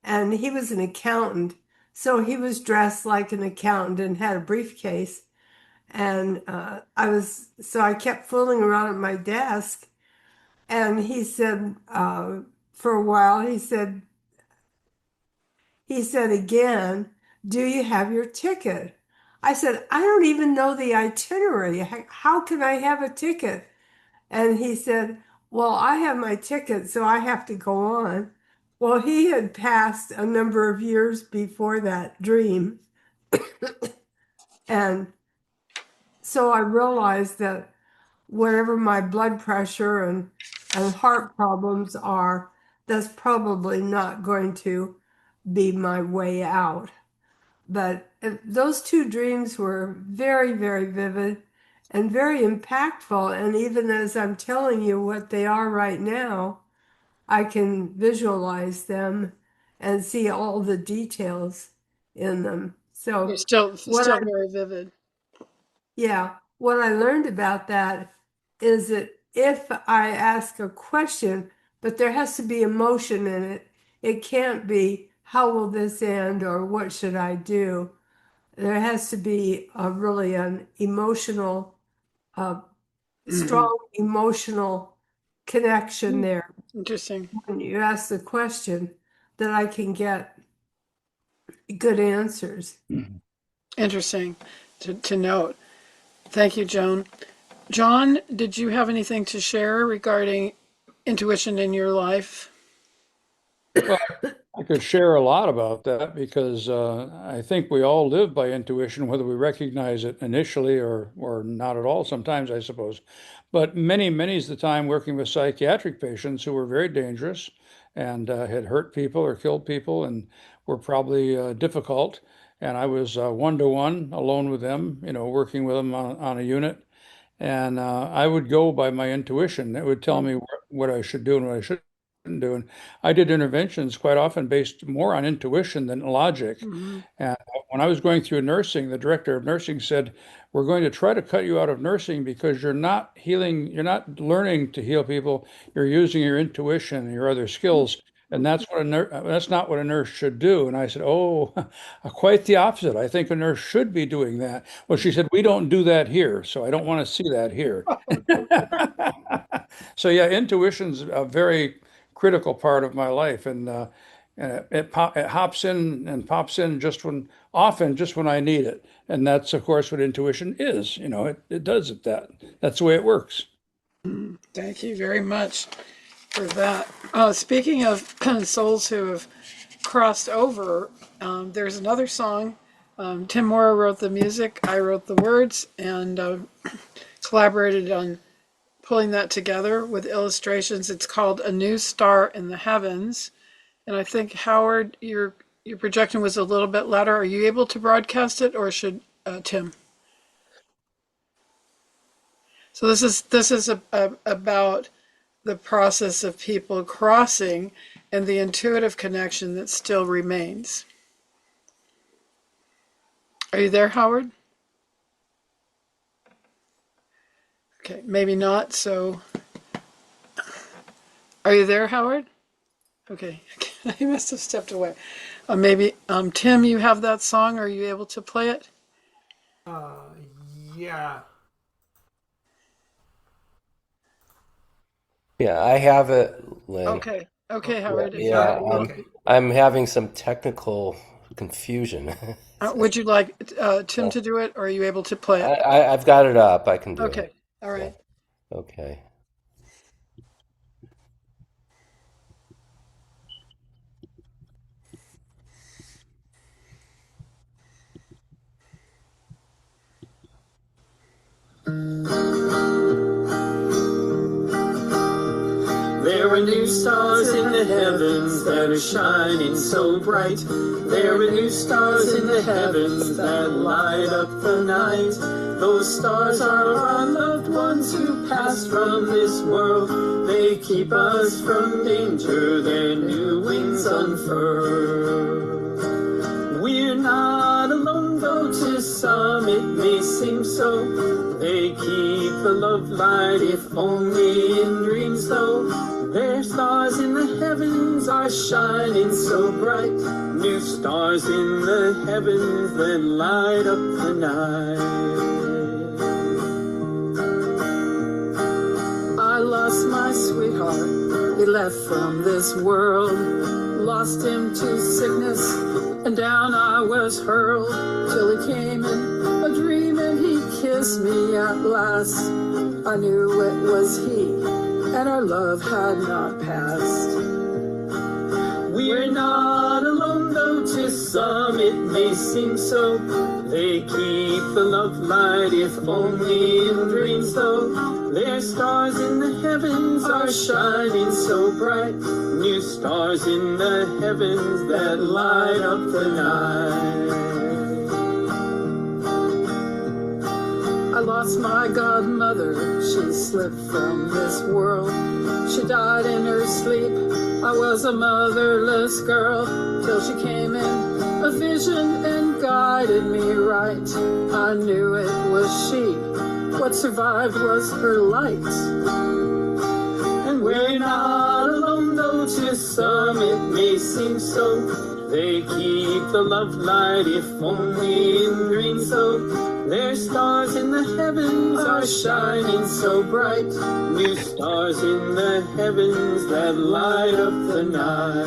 And he was an accountant. So he was dressed like an accountant and had a briefcase. And so I kept fooling around at my desk. And he said, for a while, he said again, do you have your ticket? I said, I don't even know the itinerary. How can I have a ticket? And he said, well, I have my ticket, so I have to go on. Well, he had passed a number of years before that dream. And so I realized that whatever my blood pressure and heart problems are, that's probably not going to be my way out. But those two dreams were very, very vivid and very impactful. And even as I'm telling you what they are right now, I can visualize them and see all the details in them. You're So what still very vivid. yeah, what I learned about that is that if I ask a question, but there has to be emotion in it, it can't be, how will this end or what should I do? There has to be really an emotional, uh, Hmm. strong emotional connection there. Interesting. When you ask the question, that I can get good answers. Interesting to note. Thank you, Joan. John, did you have anything to share regarding intuition in your life? Well, I could share a lot about that because I think we all live by intuition, whether we recognize it initially or not at all, sometimes, I suppose. But many's the time working with psychiatric patients who were very dangerous and had hurt people or killed people and were probably difficult. And I was one-to-one alone with them, working with them on a unit. And I would go by my intuition. It would tell me what I should do and what I shouldn't do. And I did interventions quite often based more on intuition than logic. Mhm. And when I was going through nursing, the director of nursing said, "We're going to try to cut you out of nursing because you're not healing, you're not learning to heal people. You're using your intuition and your other skills." And that's not what a nurse should do. And I said, "Oh, quite the opposite. I think a nurse should be doing that." Well, she said, "We don't do that here, so I don't want to see that here." So yeah, intuition's a very critical part of my life, and it hops in and pops in just when I need it, and that's of course what intuition is. It does it that's the way it works. Thank you very much for that. Speaking of souls who have crossed over, there's another song. Tim Moore wrote the music, I wrote the words, and collaborated on pulling that together with illustrations. It's called A New Star in the Heavens. And I think, Howard, your projection was a little bit louder. Are you able to broadcast it, or should Tim? So this is about the process of people crossing and the intuitive connection that still remains. Are you there, Howard? Okay, maybe not. So, are you there, Howard? Okay, he must have stepped away. Maybe, Tim, you have that song. Are you able to play it? Yeah. Yeah, I have it, Lynn. Okay, Howard. Yeah, I'm having some technical confusion. Would you like Tim to do it, or are you able to play it? I've got it up. I can do it. Okay, all right. Okay. There are new stars in the heavens that are shining so bright. There are new stars in the heavens that light up the night. Those stars are our loved ones who passed from this world. They keep us from danger, their new wings unfurl. We're not alone, though to some it may seem so. They keep the love light, if only in dreams, though. Their stars in the heavens are shining so bright. New stars in the heavens that light up the night. I lost my sweetheart, he left from this world. Lost him to sickness, and down I was hurled. Till he came in a dream and he kissed me at last. I knew it was he, and our love had not passed. We're not alone, though to some it may seem so. They keep the love light, if only in dreams, though. Their stars in the heavens are shining so bright. New stars in the heavens that light up the night. I lost my godmother, she slipped from this world. She died in her sleep, I was a motherless girl. Till she came in a vision and guided me right. I knew it was she, what survived was her light. And we're not alone, though to some it may seem so. They keep the love light, if only in dreams, though. Their stars in the heavens are shining so bright. New stars in the heavens that light up the night.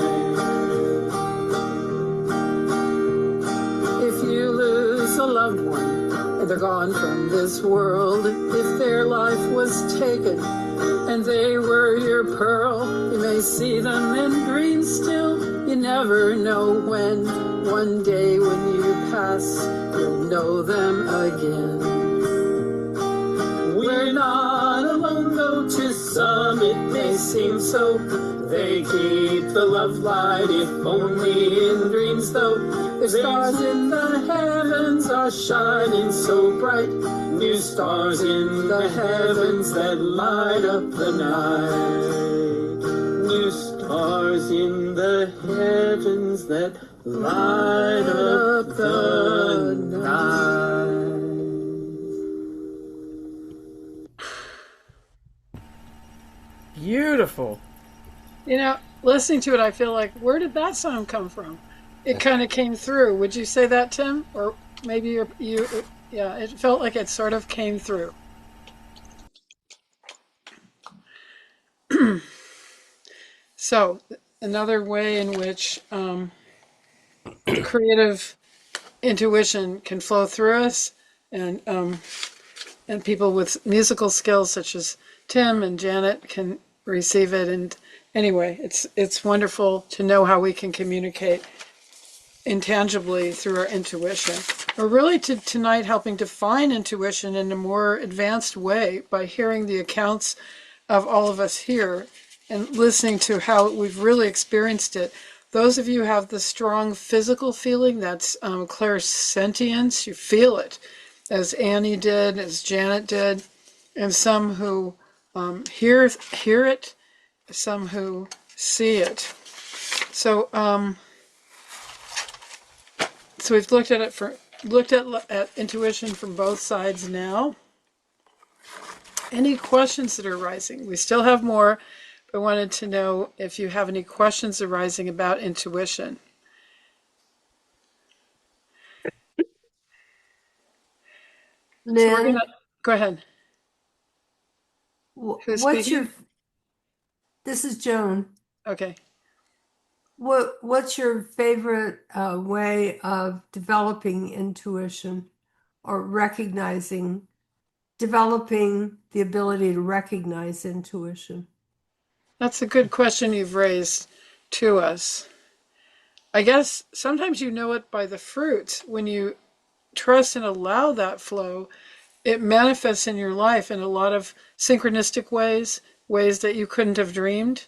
If you lose a loved one They're gone from this world. If their life was taken and they were your pearl, you may see them in dreams still. You never know when. One day when you pass, you'll know them again. We're not alone, though to some it may seem so. They keep the love light, if only in dreams, though. The stars in the heavens are shining so bright. New stars in the heavens that light up the night. New stars in the heavens that light up the night. Beautiful. You know, listening to it, I feel like, where did that sound come from? It kind of came through. Would you say that, Tim? Or maybe yeah, it felt like it sort of came through. So, another way in which creative intuition can flow through us, and people with musical skills such as Tim and Janet can receive it. And anyway, it's wonderful to know how we can communicate intangibly through our intuition. We're really tonight helping define intuition in a more advanced way by hearing the accounts of all of us here and listening to how we've really experienced it. Those of you who have the strong physical feeling, that's clairsentience, you feel it, as Annie did, as Janet did, and some who hear it, some who see it. So so we've looked at intuition from both sides now. Any questions that are arising? We still have more, but I wanted to know if you have any questions arising about intuition. Lynn, So we're gonna go ahead. Who's what's speaking? this is Joan. Okay. What's your favorite way of developing intuition or developing the ability to recognize intuition? That's a good question you've raised to us. I guess sometimes you know it by the fruits. When you trust and allow that flow, it manifests in your life in a lot of synchronistic ways that you couldn't have dreamed.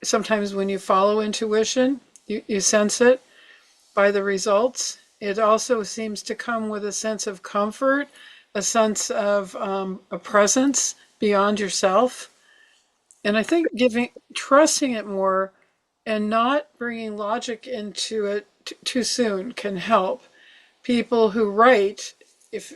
Sometimes when you follow intuition, you sense it by the results. It also seems to come with a sense of comfort, a sense of a presence beyond yourself. And I think trusting it more and not bringing logic into it too soon can help. People who write, if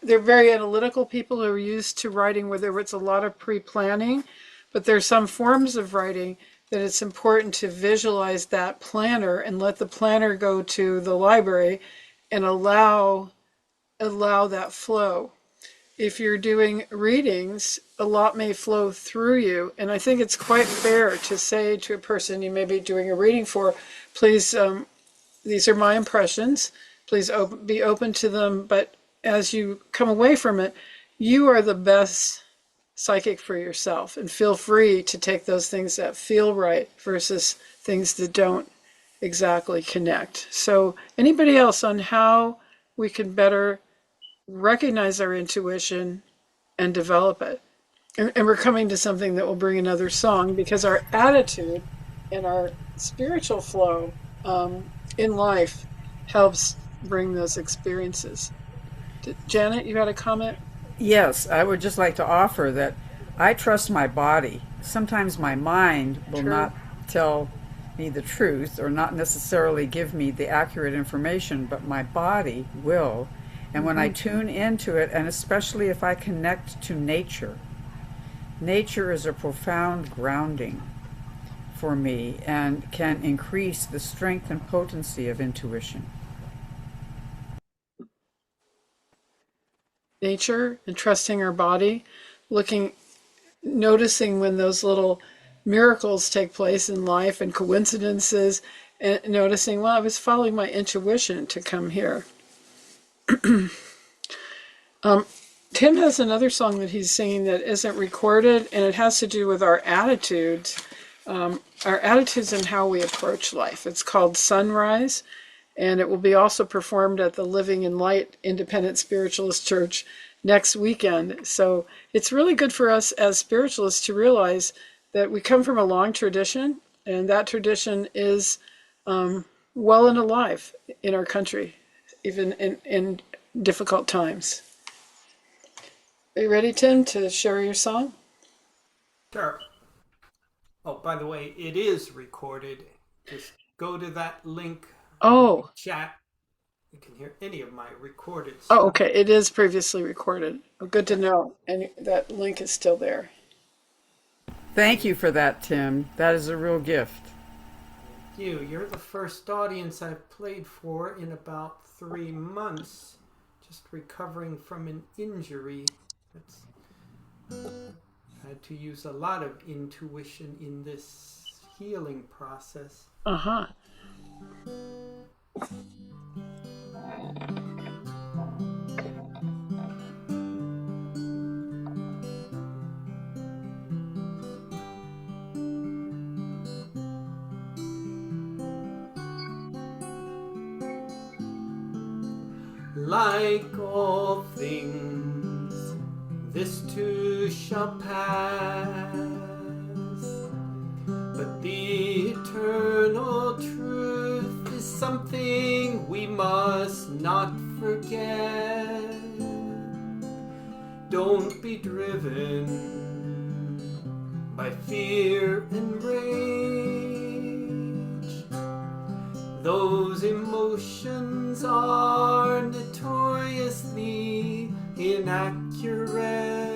they're very analytical people who are used to writing where it's a lot of pre-planning, but there's some forms of writing that it's important to visualize that planner and let the planner go to the library and allow that flow. If you're doing readings, a lot may flow through you. And I think it's quite fair to say to a person you may be doing a reading for, please, these are my impressions, please be open to them. But as you come away from it, you are the best psychic for yourself, and feel free to take those things that feel right versus things that don't exactly connect. So anybody else on how we can better recognize our intuition and develop it? And we're coming to something that will bring another song, because our attitude and our spiritual flow in life helps bring those experiences. Janet, you had a comment? Yes, I would just like to offer that I trust my body. Sometimes my mind will not tell me the truth or not necessarily give me the accurate information, but my body will. And when I tune into it, and especially if I connect to nature, nature is a profound grounding for me and can increase the strength and potency of intuition. Nature and trusting our body, noticing when those little miracles take place in life and coincidences, and noticing, well, I was following my intuition to come here. Tim has another song that he's singing that isn't recorded, and it has to do with our attitudes and how we approach life. It's called Sunrise, and it will be also performed at the Living in Light Independent Spiritualist Church next weekend. So it's really good for us as spiritualists to realize that we come from a long tradition, and that tradition is well and alive in our country, even in difficult times. Are you ready, Tim, to share your song? Sure. Oh, by the way, it is recorded. Just go to that link Oh. chat. You can hear any of my recorded stuff. Oh, okay. It is previously recorded. Oh, good to know. And that link is still there. Thank you for that, Tim. That is a real gift. Thank you. You're the first audience I've played for in about 3 months. Just recovering from an injury. I had to use a lot of intuition in this healing process. Uh-huh. Like all things, this too shall pass, but the eternal truth is something we must not forget. Don't be driven by fear and rage. Those emotions are notoriously inaccurate.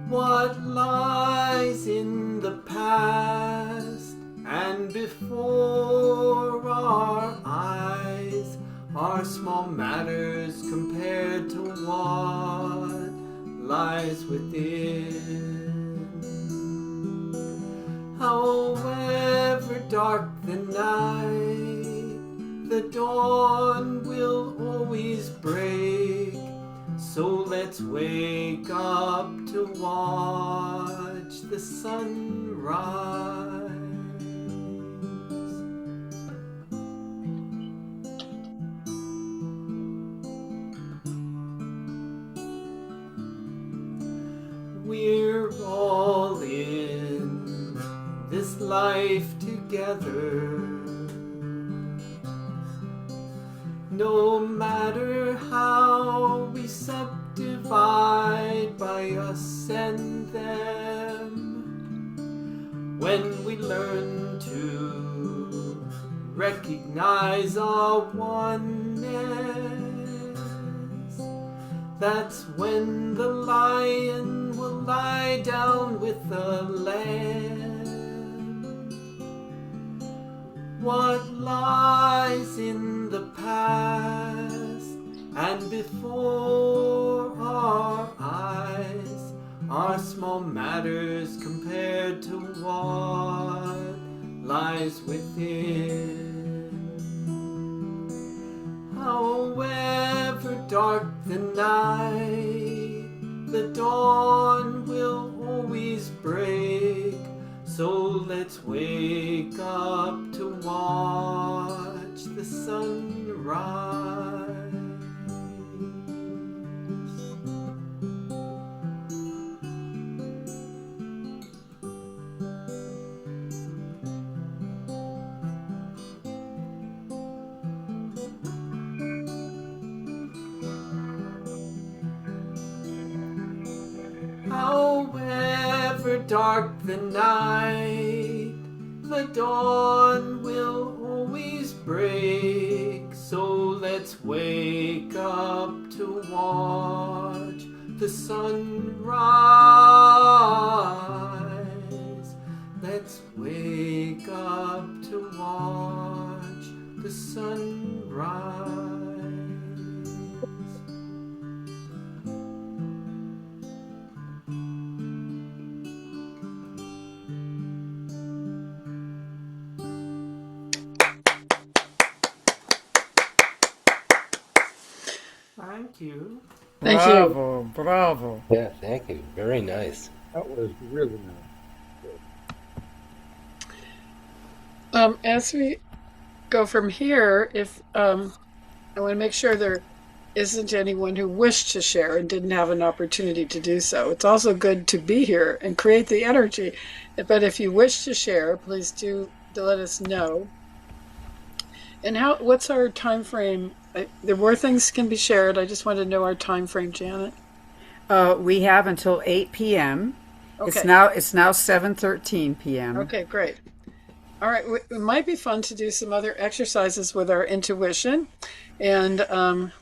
What lies in the past and before our eyes are small matters compared to what lies within. However dark the night, the dawn will always break. So let's wake up to watch the sunrise. We're all in this life together. No matter how we subdivide by us and them, when we learn to recognize our oneness, that's when the lion will lie down with the lamb. What lies in the past and before our eyes are small matters compared to what lies within. However dark the night, the dawn will always break. So let's wake up to watch the sunrise. However dark the night, the dawn will always break. So let's wake up to watch the sunrise. Let's wake up to watch the sunrise. Thank Thank you. Thank you. Bravo, bravo. Yeah, thank you. Very nice. That was really nice. As we go from here, if I want to make sure there isn't anyone who wished to share and didn't have an opportunity to do so. It's also good to be here and create the energy. But if you wish to share, please do let us know. And what's our time frame? There were things can be shared. I just wanted to know our time frame, Janet. We have until 8 p.m. Okay. It's now 7:13 p.m. Okay, great. All right, it might be fun to do some other exercises with our intuition. And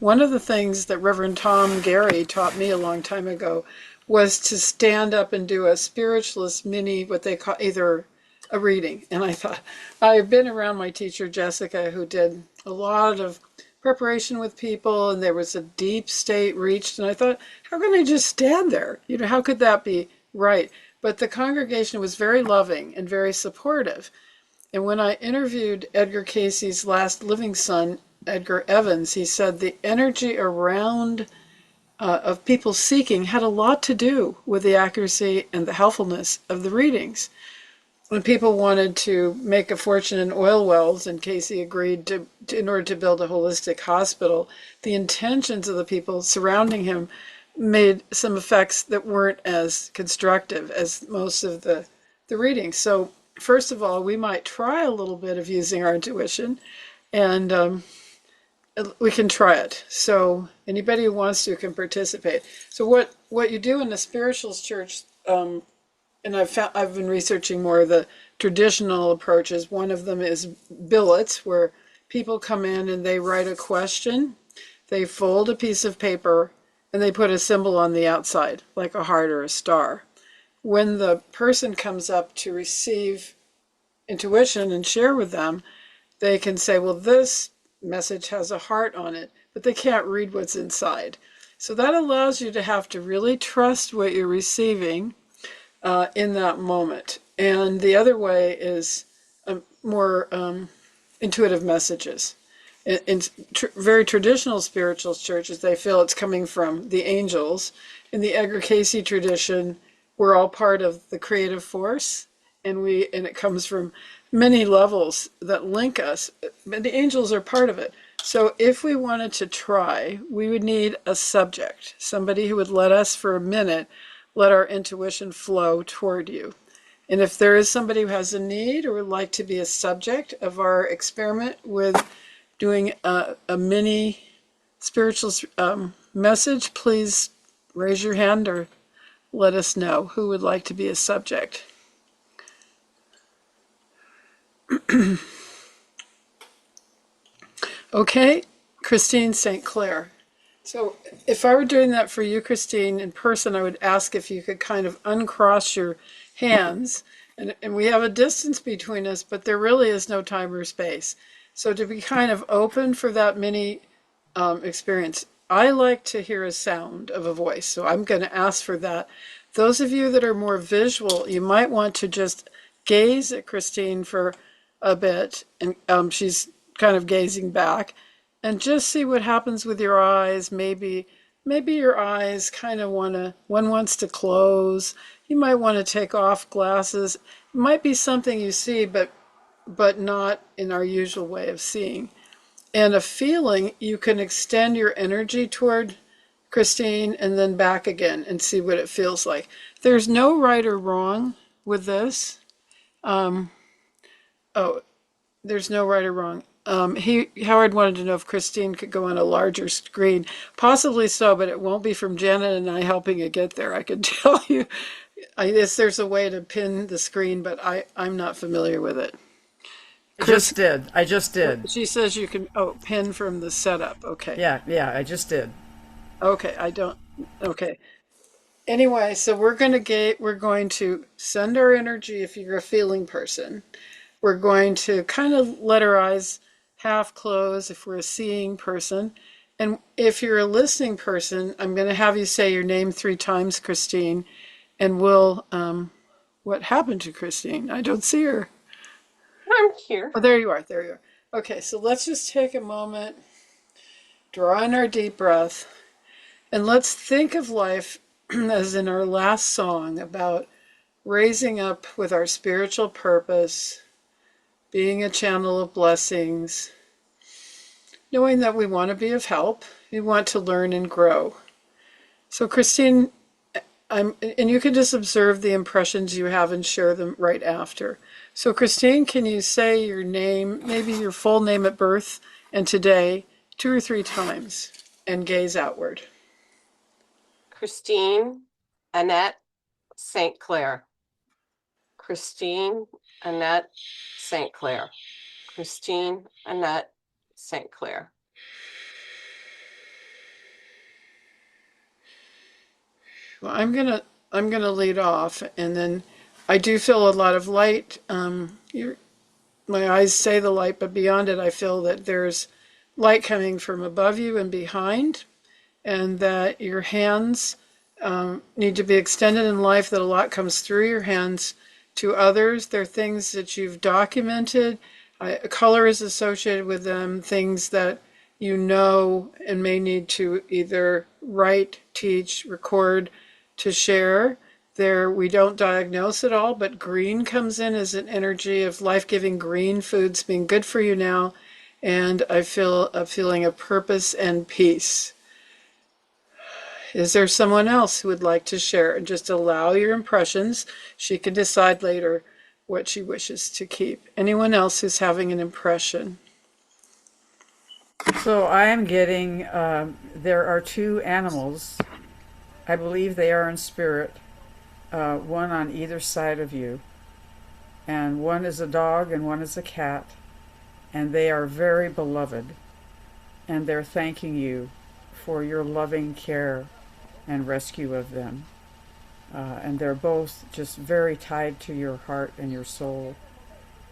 one of the things that Reverend Tom Gary taught me a long time ago was to stand up and do a spiritualist mini, what they call either a reading. And I thought, I've been around my teacher, Jessica, who did a lot of preparation with people, and there was a deep state reached. And I thought, how can I just stand there? You know, how could that be right? But the congregation was very loving and very supportive. And when I interviewed Edgar Cayce's last living son, Edgar Evans, he said the energy around of people seeking had a lot to do with the accuracy and the helpfulness of the readings. When people wanted to make a fortune in oil wells, and Cayce agreed to in order to build a holistic hospital, the intentions of the people surrounding him made some effects that weren't as constructive as most of the readings. So first of all, we might try a little bit of using our intuition, and we can try it. So anybody who wants to can participate. So what you do in the spiritualist church, and I've been researching more of the traditional approaches. One of them is billets, where people come in and they write a question, they fold a piece of paper, and they put a symbol on the outside, like a heart or a star. When the person comes up to receive intuition and share with them, they can say, well, this message has a heart on it, but they can't read what's inside. So that allows you to have to really trust what you're receiving in that moment. And the other way is more intuitive messages. In very traditional spiritual churches, they feel it's coming from the angels. In the Edgar Cayce tradition, we're all part of the creative force, and it comes from many levels that link us, but the angels are part of it. So if we wanted to try, we would need a subject, somebody who would let us for a minute, let our intuition flow toward you. And if there is somebody who has a need or would like to be a subject of our experiment with doing a mini spiritual message, please raise your hand or let us know who would like to be a subject. Okay, Christine St. Clair. So if I were doing that for you, Christine, in person, I would ask if you could kind of uncross your hands. And we have a distance between us, but there really is no time or space. So to be kind of open for that mini experience, I like to hear a sound of a voice. So I'm going to ask for that. Those of you that are more visual, you might want to just gaze at Christine for a bit. And she's kind of gazing back. And just see what happens with your eyes. Maybe your eyes kind of one wants to close. You might want to take off glasses. It might be something you see, but not in our usual way of seeing. And a feeling, you can extend your energy toward Christine and then back again and see what it feels like. There's no right or wrong with this. There's no right or wrong. Howard wanted to know if Christine could go on a larger screen. Possibly so, but it won't be from Janet and I helping it get there. I can tell you. I guess there's a way to pin the screen, but I'm not familiar with it. I just did. She says you can, pin from the setup. Okay. Yeah, I just did. Okay, okay. Anyway, so we're going to send our energy if you're a feeling person. We're going to kind of let our eyes half close if we're a seeing person. And if you're a listening person, I'm going to have you say your name 3 times, Christine, and we'll, what happened to Christine? I don't see her. I'm here. Oh, there you are. Okay, so let's just take a moment, draw in our deep breath, And let's think of life as in our last song about raising up with our spiritual purpose, being a channel of blessings, knowing that we want to be of help, we want to learn and grow. So Christine, and you can just observe the impressions you have and share them right after. So Christine, can you say your name, maybe your full name at birth and today, 2 or 3 times, and gaze outward? Christine Annette St. Clair. Christine Annette St. Clair. Christine Annette St. Clair. Well, I'm gonna lead off, and then I do feel a lot of light. My eyes say the light, but beyond it, I feel that there's light coming from above you and behind, and that your hands need to be extended in life, that a lot comes through your hands to others. They're things that you've documented. Color is associated with them, things that you know and may need to either write, teach, record, to share. There, we don't diagnose it all, but green comes in as an energy of life-giving green foods being good for you now. And I feel a feeling of purpose and peace. Is there someone else who would like to share? And just allow your impressions. She can decide later what she wishes to keep. Anyone else who's having an impression? So I am getting, there are 2 animals. I believe they are in spirit, one on either side of you. And one is a dog and one is a cat. And they are very beloved. And they're thanking you for your loving care and rescue of them. And they're both just very tied to your heart and your soul.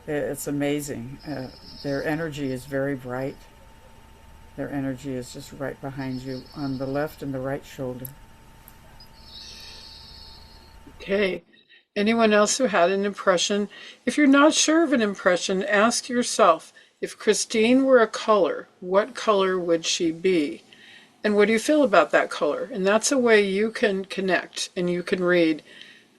It's amazing. Their energy is very bright. Their energy is just right behind you on the left and the right shoulder. Okay. Anyone else who had an impression? If you're not sure of an impression, ask yourself, if Christine were a color, what color would she be? And what do you feel about that color? And that's a way you can connect and you can read.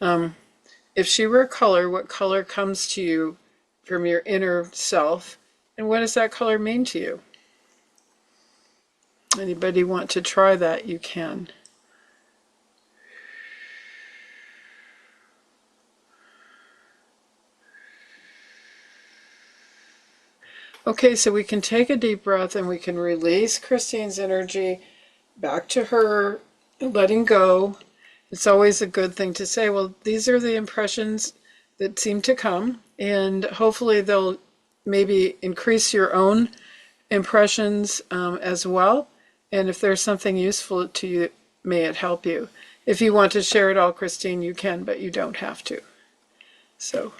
If she were a color, what color comes to you from your inner self? And what does that color mean to you? Anybody want to try that? You can. Okay, so we can take a deep breath and we can release Christine's energy back to her, letting go. It's always a good thing to say, well, these are the impressions that seem to come, and hopefully they'll maybe increase your own impressions as well. And if there's something useful to you, may it help you. If you want to share it all, Christine, you can, but you don't have to. So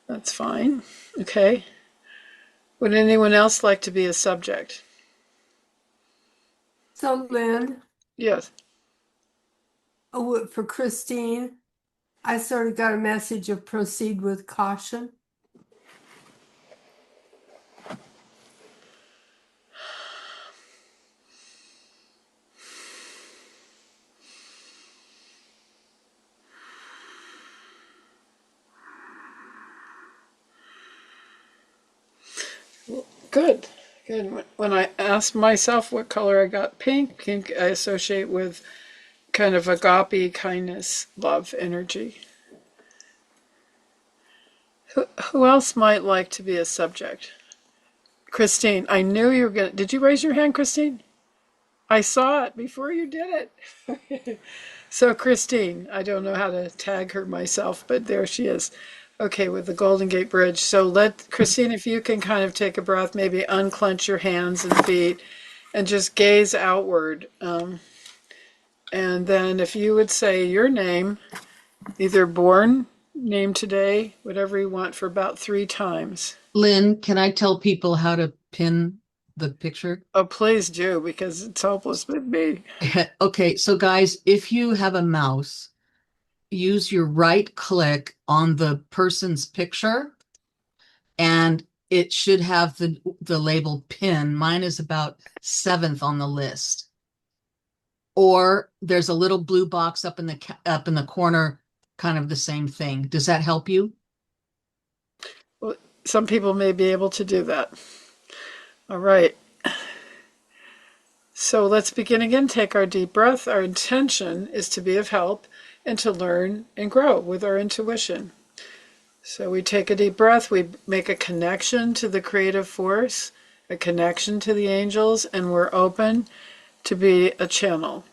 that's fine. Okay. Would anyone else like to be a subject? So, Lynn, Yes. for Christine, I sort of got a message of proceed with caution. Good. Good. When I asked myself what color I got, pink I associate with kind of agape, kindness, love, energy. Who else might like to be a subject? Christine, I knew you were going to. Did you raise your hand, Christine? I saw it before you did it. So Christine, I don't know how to tag her myself, but there she is. Okay, with the Golden Gate Bridge. So Christine, if you can kind of take a breath, maybe unclench your hands and feet and just gaze outward. And then if you would say your name, either born, name today, whatever you want, for about 3 times. Lynn, can I tell people how to pin the picture? Oh, please do, because it's hopeless with me. Okay, so guys, if you have a mouse, use your right click on the person's picture and it should have the label pin. Mine is about 7th on the list. or there's a little blue box up in the corner, kind of the same thing. Does that help you? Well, some people may be able to do that. All right. So let's begin again. Take our deep breath. Our intention is to be of help and to learn and grow with our intuition. So we take a deep breath, we make a connection to the creative force, a connection to the angels, and we're open to be a channel.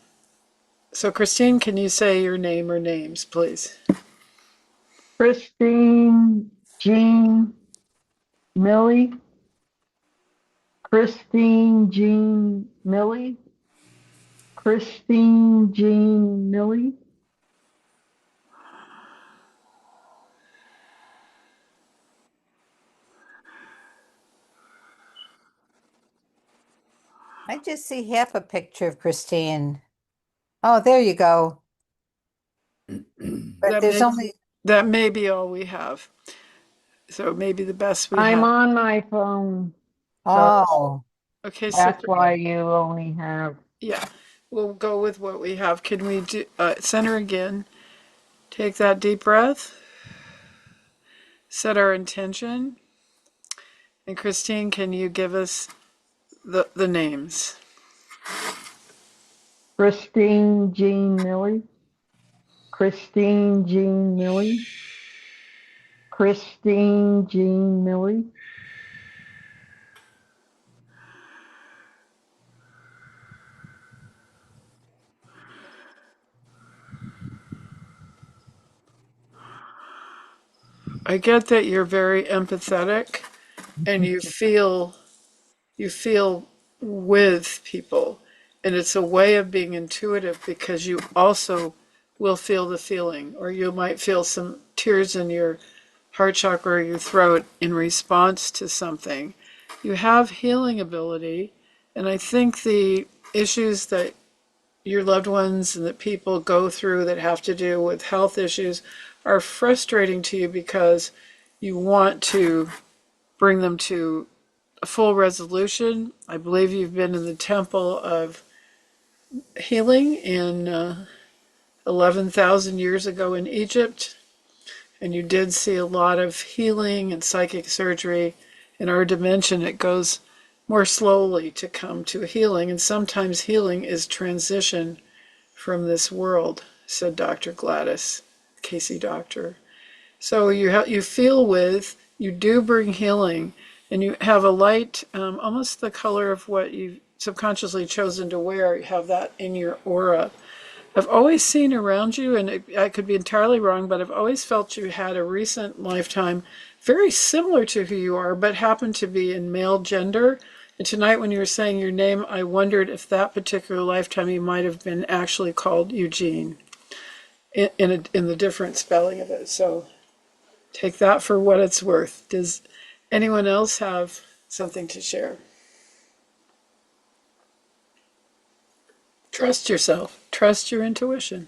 So Christine, can you say your name or names, please? Christine, Jean, Millie. Christine, Jean, Millie. Christine, Jean, Millie. I just see half a picture of Christine. Oh, there you go. But there's only. That may be all we have. So maybe the best we have. I'm on my phone. Oh. Okay, that's why you only have. Yeah, we'll go with what we have. Can we do center again? Take that deep breath. Set our intention. And Christine, can you give us the names? Christine, Jean, Millie. Christine, Jean, Millie. Christine, Jean, Millie. I get that you're very empathetic and you feel with people, and it's a way of being intuitive because you also will feel the feeling, or you might feel some tears in your heart chakra or your throat in response to something. You have healing ability, and I think the issues that your loved ones and that people go through that have to do with health issues are frustrating to you because you want to bring them to a full resolution. I believe you've been in the temple of healing in 11,000 years ago in Egypt, and you did see a lot of healing and psychic surgery. In our dimension, it goes more slowly to come to healing, and sometimes healing is transition from this world, said Dr. Gladys, Cayce doctor. So you feel with, you do bring healing, and you have a light, almost the color of what you've subconsciously chosen to wear. You have that in your aura. I've always seen around you, and I could be entirely wrong, but I've always felt you had a recent lifetime very similar to who you are, but happened to be in male gender. And tonight when you were saying your name, I wondered if that particular lifetime you might have been actually called Eugene in the different spelling of it. So take that for what it's worth. Does anyone else have something to share? Trust yourself. Trust your intuition.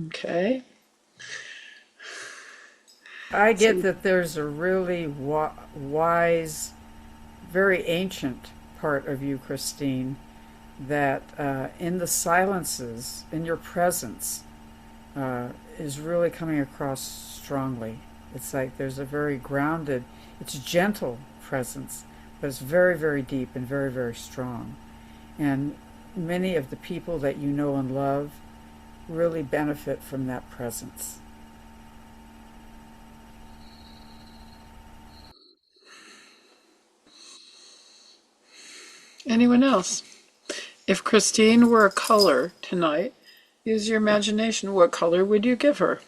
Okay. I get that there's a really wise, very ancient part of you, Christine, that in the silences, in your presence, is really coming across strongly. It's like there's a very grounded, it's gentle presence, but it's very, very deep and very, very strong. And many of the people that you know and love really benefit from that presence. Anyone else? If Christine were a color tonight, use your imagination. What color would you give her?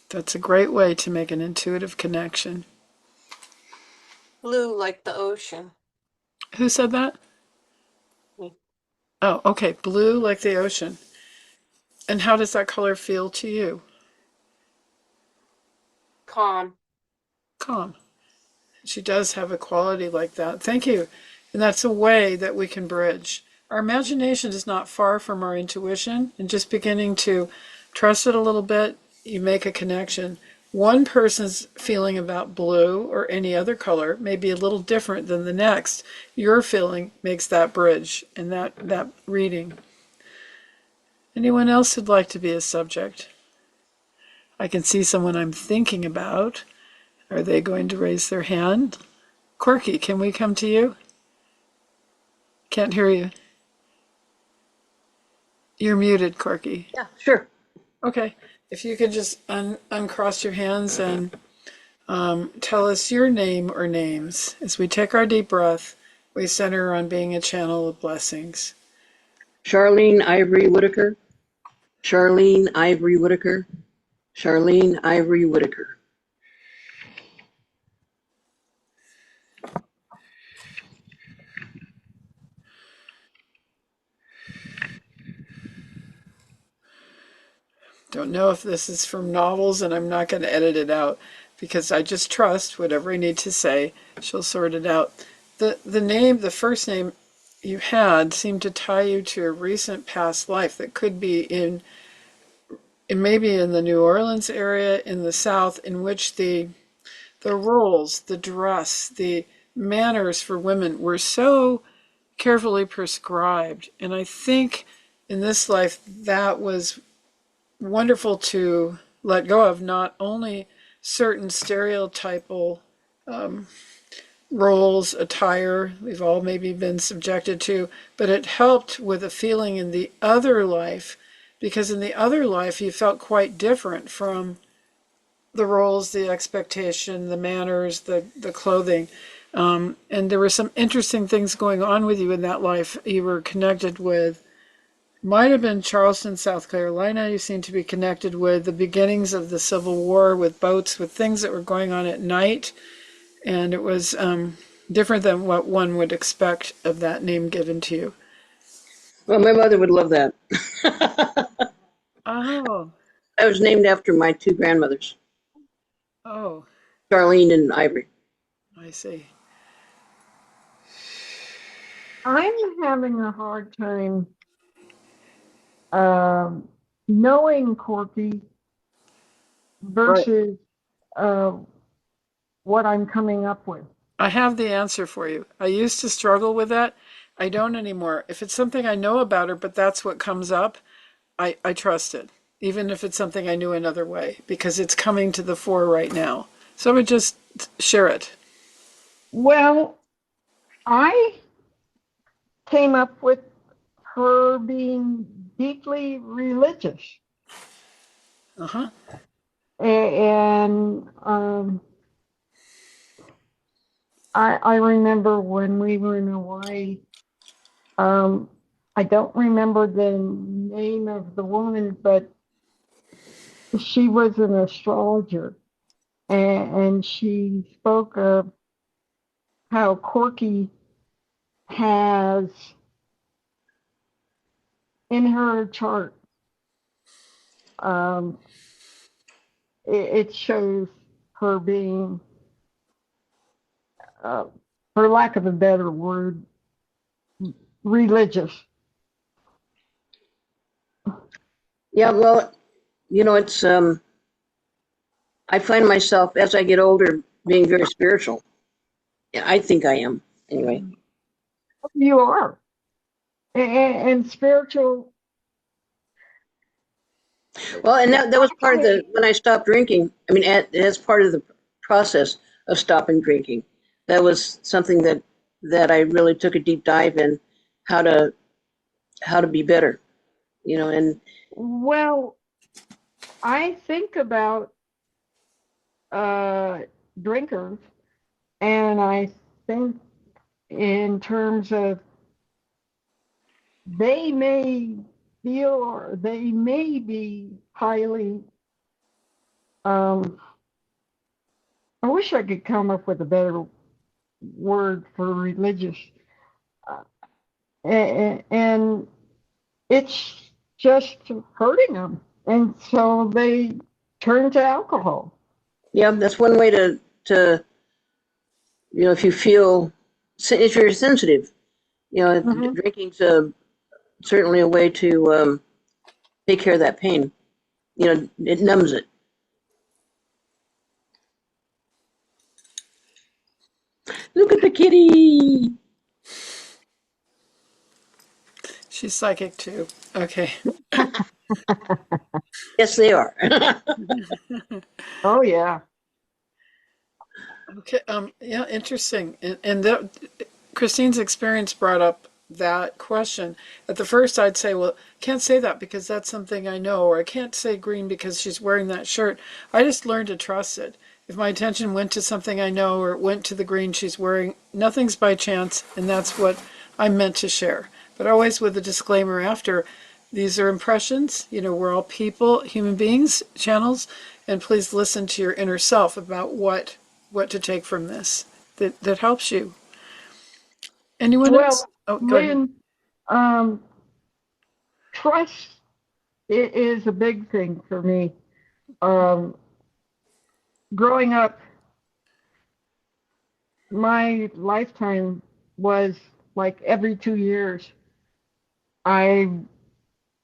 That's a great way to make an intuitive connection. Blue like the ocean. Who said that? Me. Oh, okay. Blue like the ocean. And how does that color feel to you? Calm. Calm. She does have a quality like that. Thank you. And that's a way that we can bridge. Our imagination is not far from our intuition, and just beginning to trust it a little bit, you make a connection. One person's feeling about blue or any other color may be a little different than the next. Your feeling makes that bridge and that reading. Anyone else who'd like to be a subject? I can see someone I'm thinking about. Are they going to raise their hand? Corky, can we come to you? Can't hear you. You're muted, Corky. Yeah, sure. Okay. If you could just uncross your hands and tell us your name or names. As we take our deep breath, we center on being a channel of blessings. Charlene Ivory Whitaker. Charlene Ivory Whitaker. Charlene Ivory Whitaker. Don't know if this is from novels, and I'm not going to edit it out because I just trust whatever I need to say, she'll sort it out. The first name you had seemed to tie you to a recent past life that could be in maybe in the New Orleans area in the South, in which the roles, the dress, the manners for women were so carefully prescribed. And I think in this life that was wonderful to let go of, not only certain stereotypal roles, attire we've all maybe been subjected to, but it helped with a feeling in the other life, because in the other life you felt quite different from the roles, the expectation, the manners, the clothing. And there were some interesting things going on with you in that life. You were connected with, might have been Charleston, South Carolina. You seem to be connected with the beginnings of the Civil War, with boats, with things that were going on at night. And it was different than what one would expect of that name given to you. Well, my mother would love that. Oh. I was named after my two grandmothers. Oh. Charlene and Ivory. I see. I'm having a hard time knowing Corky versus what I'm coming up with. I have the answer for you. I used to struggle with that. I don't anymore. If it's something I know about her, but that's what comes up, I trust it, even if it's something I knew another way, because it's coming to the fore right now. So I would just share it. Well, I came up with her being deeply religious. Uh-huh. And I remember when we were in Hawaii, I don't remember the name of the woman, but she was an astrologer, and she spoke of how Corky has in her chart, it shows her being, for lack of a better word, religious. Yeah, well, it's, I find myself, as I get older, being very spiritual. Yeah, I think I am, anyway. You are. And spiritual. Well, and that was part of when I stopped drinking. I mean, as part of the process of stopping drinking, that was something that I really took a deep dive in, how to be better, and. Well, I think about drinkers, and I think in terms of they may feel or they may be highly, I wish I could come up with a better word for religious, and it's just hurting them, and so they turn to alcohol. Yeah, that's one way to if you feel, if you're sensitive, Drinking's certainly a way to take care of that pain. It numbs it. Look at the kitty. She's psychic too. Okay. Yes, they are. Oh, yeah. Okay. Yeah, interesting. And Christine's experience brought up that question. At the first, I'd say, well, can't say that because that's something I know, or I can't say green because she's wearing that shirt. I just learned to trust it. If my attention went to something I know or it went to the green she's wearing, nothing's by chance, and that's what I'm meant to share. But always with a disclaimer after, these are impressions. We're all people, human beings, channels, and please listen to your inner self about what to take from this that helps you. Anyone else? Well, Oh, go ahead. Lynn, trust is a big thing for me. Growing up, my lifetime was like every 2 years, I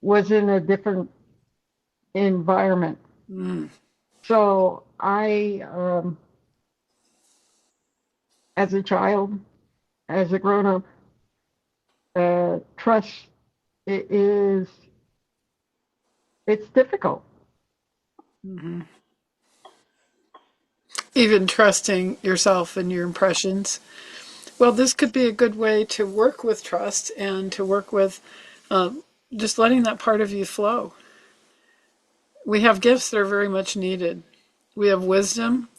was in a different environment. So as a child, as a grown-up, trust it's difficult. Even trusting yourself and your impressions. Well, this could be a good way to work with trust and to work with just letting that part of you flow. We have gifts that are very much needed. We have wisdom.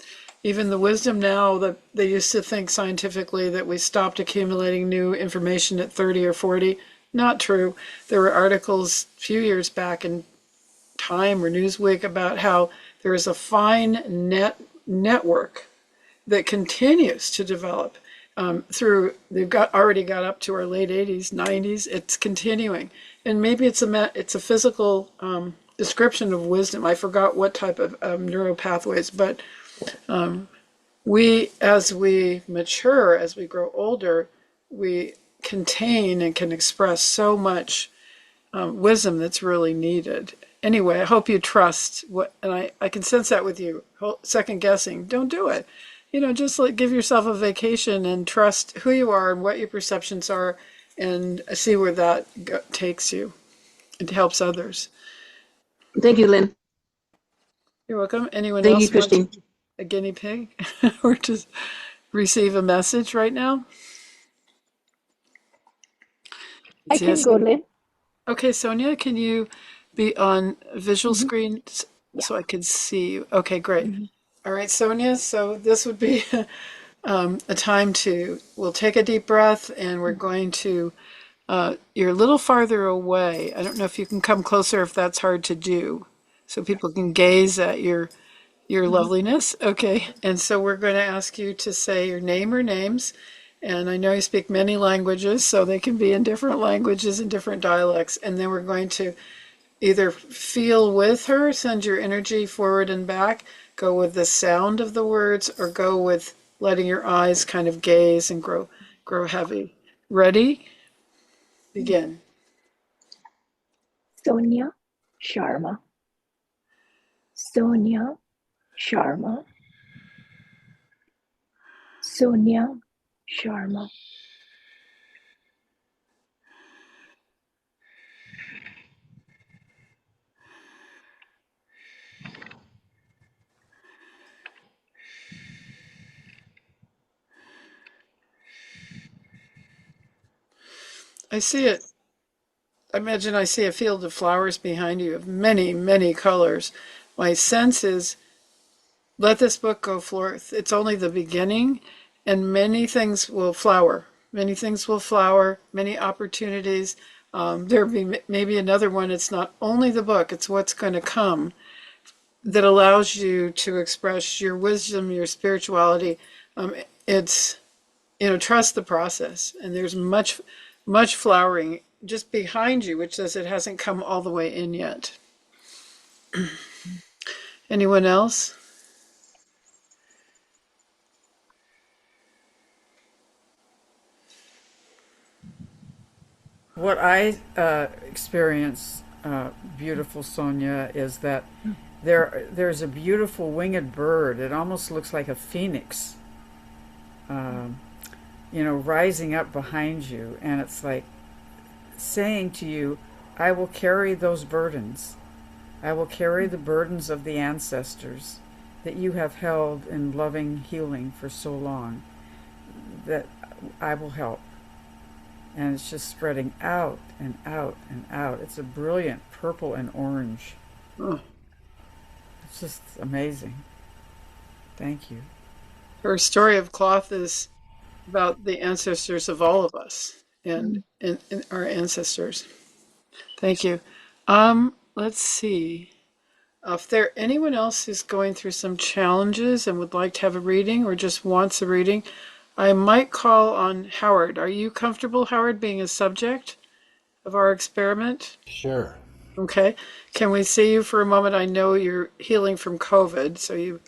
Even the wisdom now that they used to think scientifically that we stopped accumulating new information at 30 or 40. Not true. There were articles a few years back in Time or Newsweek about how there is a fine network that continues to develop they've already got up to our late 80s, 90s. It's continuing, and maybe it's a physical description of wisdom. I forgot what type of neural pathways, but as we mature, as we grow older, we contain and can express so much wisdom that's really needed. Anyway, I hope you trust and I can sense that with you. Second guessing, don't do it. Just give yourself a vacation and trust who you are and what your perceptions are, and see where that takes you. It helps others. Thank you, Lynn. You're welcome. Anyone Thank you, else want Christine. a guinea pig or to receive a message right now? I can go, Lynn. Okay, Sonia, can you be on visual screen so I can see you? Okay, great. All right, Sonia, so this would be a time we'll take a deep breath, and we're going to, you're a little farther away. I don't know if you can come closer if that's hard to do, so people can gaze at your loveliness. Okay, and so we're going to ask you to say your name or names. And I know you speak many languages, so they can be in different languages and different dialects. And then we're going to either feel with her, send your energy forward and back, go with the sound of the words, or go with letting your eyes kind of gaze and grow heavy. Ready? Begin. Sonia Sharma. Sonia Sharma. Sonia Sharma. I see it. I imagine I see a field of flowers behind you of many, many colors. My sense is let this book go forth. It's only the beginning, and many things will flower. Many things will flower, many opportunities. There'll be maybe another one. It's not only the book, it's what's going to come that allows you to express your wisdom, your spirituality. It's, trust the process. And there's much, much flowering just behind you, which says it hasn't come all the way in yet. Anyone else? What I experience, beautiful Sonia, is that there's a beautiful winged bird. It almost looks like a phoenix, rising up behind you, and it's like saying to you, I will carry those burdens. I will carry the burdens of the ancestors that you have held in loving healing for so long, that I will help. And it's just spreading out and out and out. It's a brilliant purple and orange. Oh. It's just amazing. Thank you. Her story of cloth is about the ancestors of all of us and our ancestors. Thank you. Let's see. If there anyone else who's going through some challenges and would like to have a reading or just wants a reading, I might call on Howard. Are you comfortable, Howard, being a subject of our experiment? Sure. Okay. Can we see you for a moment? I know you're healing from COVID, so you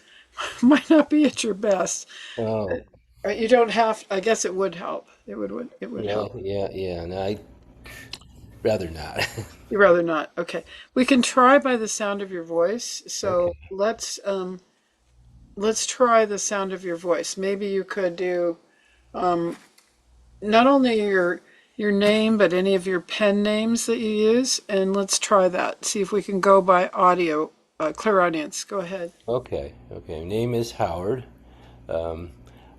might not be at your best. Oh. You don't have, I guess it would help. It would help. Yeah. No, I'd rather not. You'd rather not. Okay. We can try by the sound of your voice. So Okay. let's try the sound of your voice. Maybe you could do not only your name, but any of your pen names that you use. And let's try that. See if we can go by audio. Clairaudience, go ahead. Okay. Name is Howard.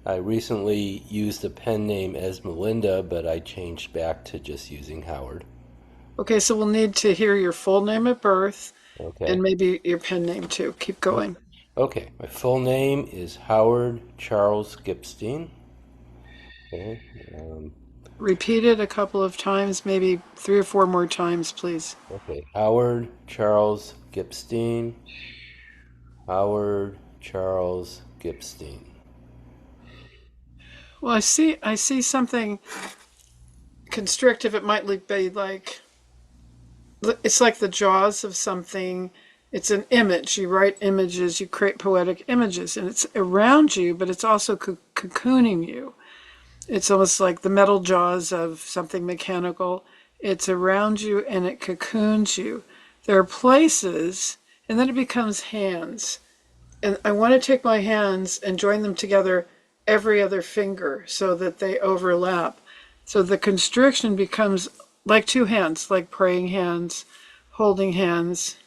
I recently used the pen name as Melinda, but I changed back to just using Howard. Okay, so we'll need to hear your full name at birth Okay. and maybe your pen name too. Keep going. Okay. My full name is Howard Charles Gipstein. Okay. Repeat it a couple of times, maybe 3 or 4 more times, please. Okay. Howard Charles Gipstein. Howard Charles Gipstein. Well, I see something constrictive. It might be like, it's like the jaws of something. It's an image. You write images, you create poetic images, and it's around you, but it's also cocooning you. It's almost like the metal jaws of something mechanical. It's around you and it cocoons you. There are places, and then it becomes hands. And I want to take my hands and join them together every other finger so that they overlap. So the constriction becomes like 2 hands, like praying hands, holding hands.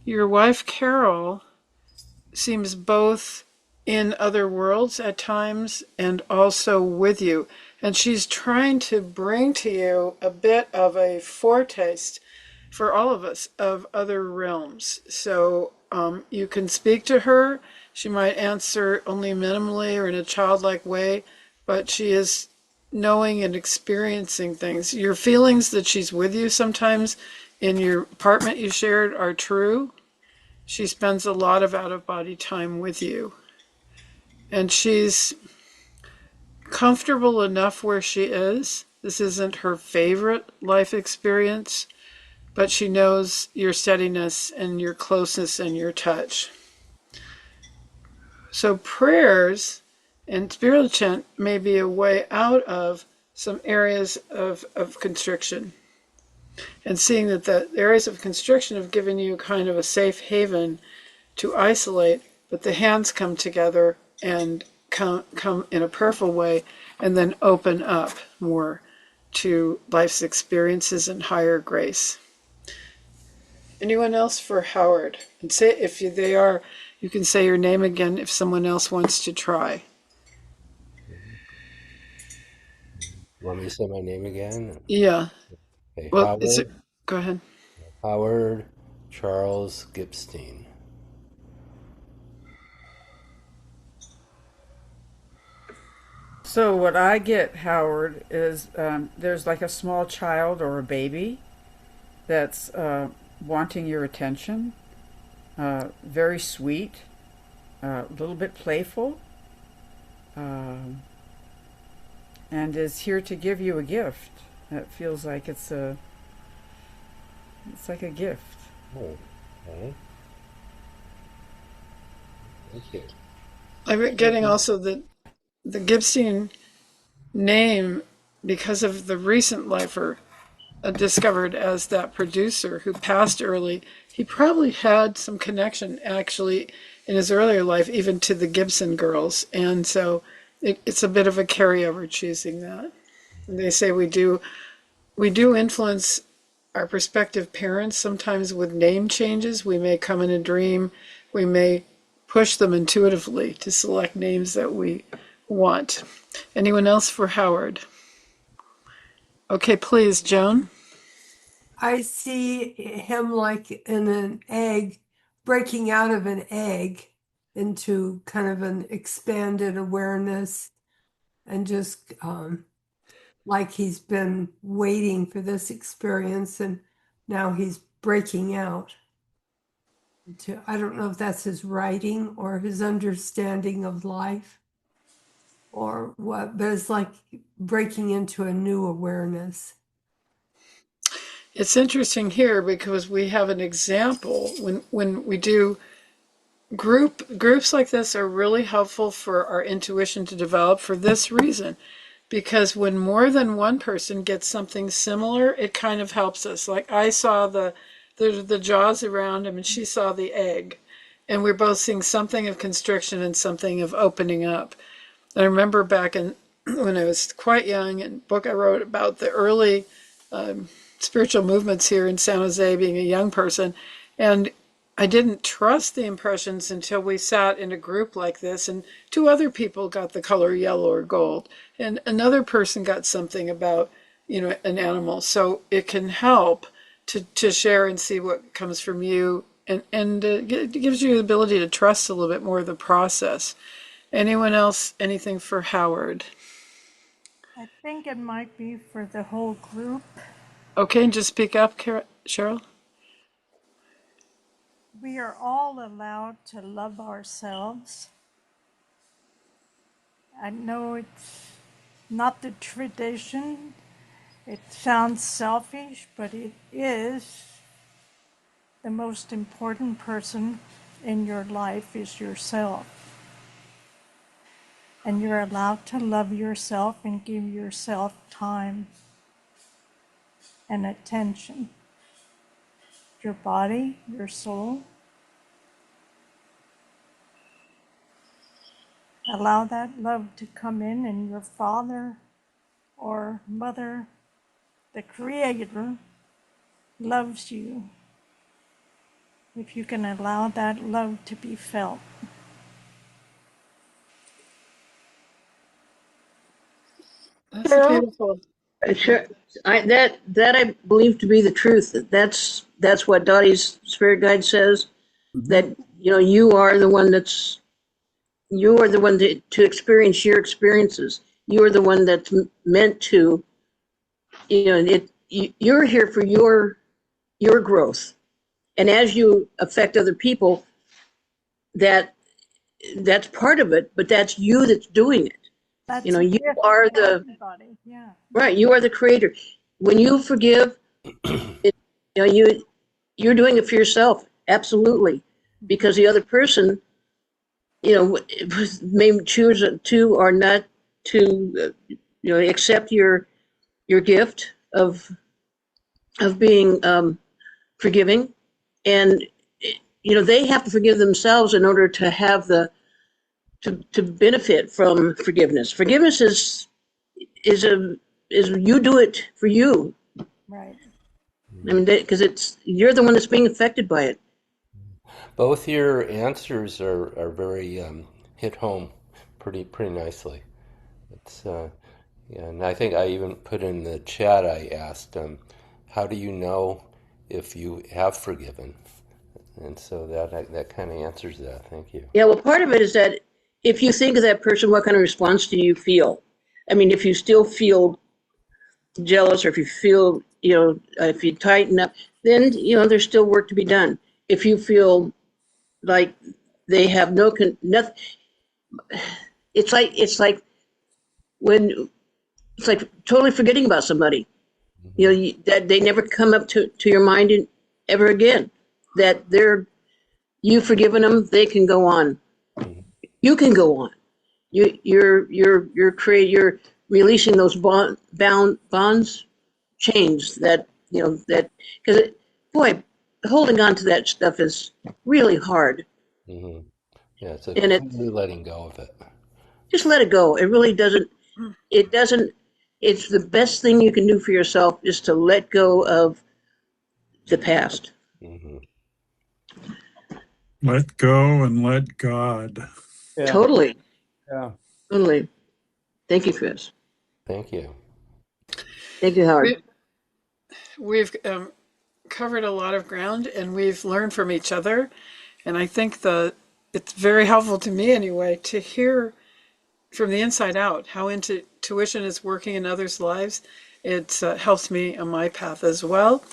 Your wife, Carol, seems both in other worlds at times and also with you. And she's trying to bring to you a bit of a foretaste for all of us of other realms. So you can speak to her. She might answer only minimally or in a childlike way, but she is knowing and experiencing things. Your feelings that she's with you sometimes in your apartment you shared are true. She spends a lot of out-of-body time with you. And she's comfortable enough where she is. This isn't her favorite life experience, but she knows your steadiness and your closeness and your touch. So prayers and spiritual chant may be a way out of some areas of constriction. And seeing that the areas of constriction have given you kind of a safe haven to isolate, but the hands come together and come in a prayerful way and then open up more to life's experiences and higher grace. Anyone else for Howard? And say if they are, you can say your name again if someone else wants to try. You want me to say my name again? Yeah. Okay. Well, Howard. Go ahead. Howard Charles Gipstein. So what I get, Howard, is there's like a small child or a baby that's wanting your attention, very sweet, a little bit playful, and is here to give you a gift. It feels like it's like a gift. Oh, okay. Thank you. I'm getting also that the Gibson name because of the recent lifer discovered as that producer who passed early, he probably had some connection actually in his earlier life, even to the Gibson girls. And so it's a bit of a carryover choosing that. And they say we do influence our prospective parents sometimes with name changes. We may come in a dream. We may push them intuitively to select names that we want. Anyone else for Howard? Okay, please, Joan. I see him like in an egg, breaking out of an egg into kind of an expanded awareness, and just like he's been waiting for this experience and now he's breaking out. I don't know if that's his writing or his understanding of life or what, but it's like breaking into a new awareness. It's interesting here because we have an example when we do groups like this are really helpful for our intuition to develop for this reason. Because when more than one person gets something similar, it kind of helps us. Like I saw the jaws around him and she saw the egg. And we're both seeing something of constriction and something of opening up. I remember back when I was quite young, and a book I wrote about the early spiritual movements here in San Jose, being a young person. And I didn't trust the impressions until we sat in a group like this, and two other people got the color yellow or gold, and another person got something about, an animal. So it can help to share and see what comes from you, and it gives you the ability to trust a little bit more of the process. Anyone else? Anything for Howard? I think it might be for the whole group. Okay, and just speak up, Cheryl. We are all allowed to love ourselves. I know it's not the tradition. It sounds selfish, but it is. The most important person in your life is yourself. And you're allowed to love yourself and give yourself time and attention. Your body, your soul. Allow that love to come in, and your father or mother, the Creator, loves you. If you can allow that love to be felt. That's beautiful. Sure. That I believe to be the truth. That's what Dottie's spirit guide says. That you are the one to experience your experiences. You are the one that's meant to. You're here for your growth, and as you affect other people, that's part of it. But that's you that's doing it. That's you are the everybody. Yeah. Right. You are the creator. When you forgive, you're doing it for yourself. Absolutely. Because the other person, may choose to or not to, accept your gift of being forgiving, and they have to forgive themselves in order to have to benefit from forgiveness. Forgiveness is you do it for you. Right. I mean, because you're the one that's being affected by it. Both your answers are very hit home pretty nicely. It's and I think I even put in the chat. I asked, how do you know if you have forgiven? And so that kind of answers that. Thank you. Yeah. Well, part of it is that if you think of that person, what kind of response do you feel? I mean, if you still feel jealous, or if you feel, if you tighten up, then, there's still work to be done. If you feel like they have nothing, it's like totally forgetting about somebody, that they never come up to your mind ever again, that you've forgiven them, they can go on. You can go on. You're releasing those bonds change that, that, because, boy, holding on to that stuff is really hard. Mm-hmm. Yeah, it's a And completely letting go of it. just let it go. It really doesn't, it's the best thing you can do for yourself is to let go of the past. Mm-hmm. Let go and let God. Yeah. Totally. Yeah. Totally. Thank you, Chris. Thank you. Thank you, Howard. We've covered a lot of ground, and we've learned from each other. And I think it's very helpful to me anyway to hear from the inside out how intuition is working in others' lives. It helps me on my path as well.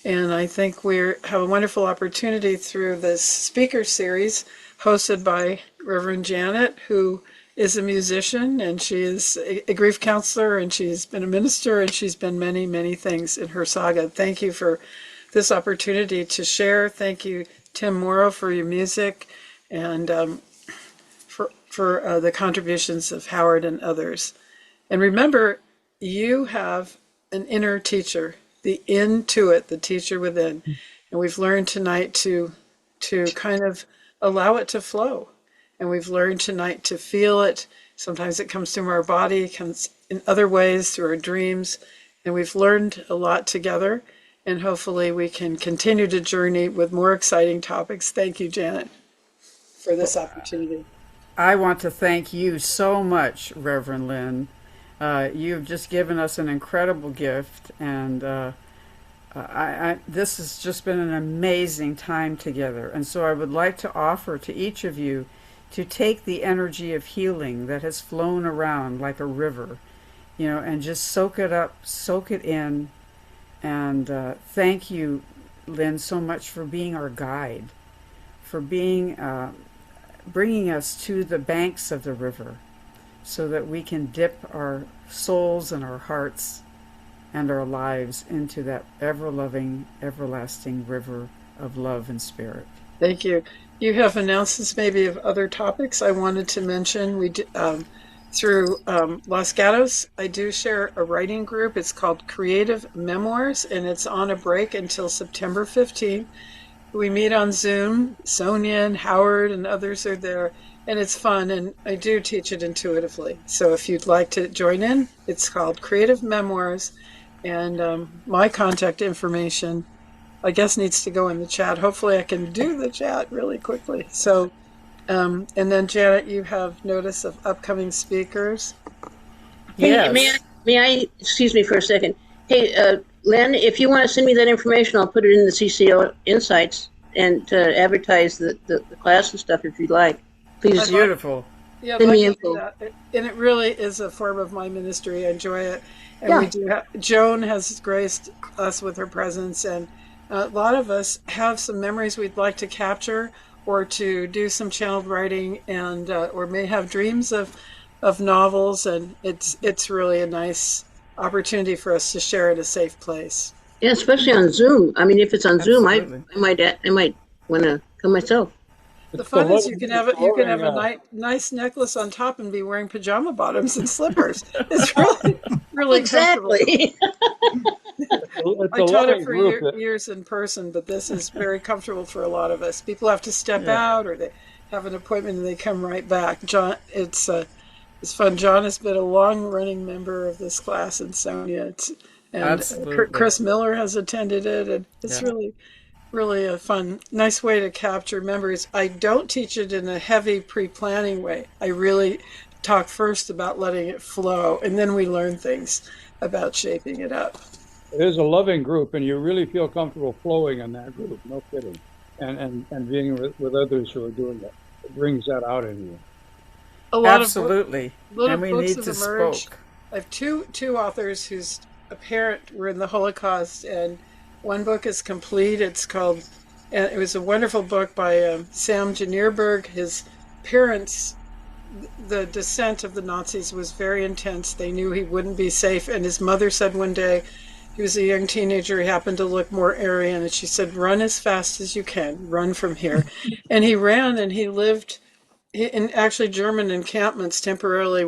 And I think we have a wonderful opportunity through this speaker series hosted by Reverend Janet, who is a musician, and she is a grief counselor, and she's been a minister, and she's been many, many things in her saga. Thank you for this opportunity to share. Thank you, Tim Morrow, for your music, and for the contributions of Howard and others. And remember, you have an inner teacher, the Intuit, the teacher within. And we've learned tonight to kind of allow it to flow. And we've learned tonight to feel it. Sometimes it comes through our body, it comes in other ways through our dreams. And we've learned a lot together. And hopefully we can continue to journey with more exciting topics. Thank you, Janet, for this opportunity. I want to thank you so much, Reverend Lynn. You've just given us an incredible gift, and this has just been an amazing time together. And so I would like to offer to each of you to take the energy of healing that has flown around like a river, and just soak it up, soak it in. And thank you, Lynn, so much for being our guide, for bringing us to the banks of the river so that we can dip our souls and our hearts and our lives into that ever-loving, everlasting river of love and spirit. Thank you. You have announcements maybe of other topics I wanted to mention. We did, through Los Gatos, I do share a writing group. It's called Creative Memoirs, and it's on a break until September 15th. We meet on Zoom. Sonia and Howard and others are there, and it's fun, and I do teach it intuitively. So if you'd like to join in, it's called Creative Memoirs, and my contact information, I guess, needs to go in the chat. Hopefully I can do the chat really quickly. So, and then Janet, you have notice of upcoming speakers. Hey, Yes. may I, excuse me for a second. Hey, Len, if you want to send me that information, I'll put it in the CCO Insights and to advertise the class and stuff if you'd like. Please. Beautiful. Yeah, Send I'd me like to do info. that. And it really is a form of my ministry. I enjoy it. And Yeah. we do have, Joan has graced us with her presence, and a lot of us have some memories we'd like to capture or to do some channeled writing, and or may have dreams of novels, and it's really a nice opportunity for us to share at a safe place. Yeah, especially on Zoom. I mean, if it's on Zoom, I Absolutely. might want to come myself. The It's fun is you loving, can it's have a loving, nice necklace on top and be wearing pajama bottoms and slippers. It's really comfortable. Exactly. it's I a taught it loving for group. That, years in person, but this is very comfortable for a lot of us. People have to step yeah. out, or they have an appointment and they come right back. John, it's fun. John has been a long-running member of this class, and Sonia, and Absolutely. Chris Miller has attended it, and it's Yeah. really a fun, nice way to capture memories. I don't teach it in a heavy pre-planning way. I really talk first about letting it flow, and then we learn things about shaping it up. It is a loving group, and you really feel comfortable flowing in that group. No kidding. And being with others who are doing it. It brings that out in you. A lot Absolutely. of little And we books need have to emerged. spoke. I have two authors whose parent were in the Holocaust, and one book is complete. It's called, and it was a wonderful book by Sam Janierberg. His parents, the descent of the Nazis was very intense. They knew he wouldn't be safe, and his mother said one day, he was a young teenager, he happened to look more Aryan, and she said, "Run as fast as you can, run from here." And he ran, and he lived in actually German encampments, temporarily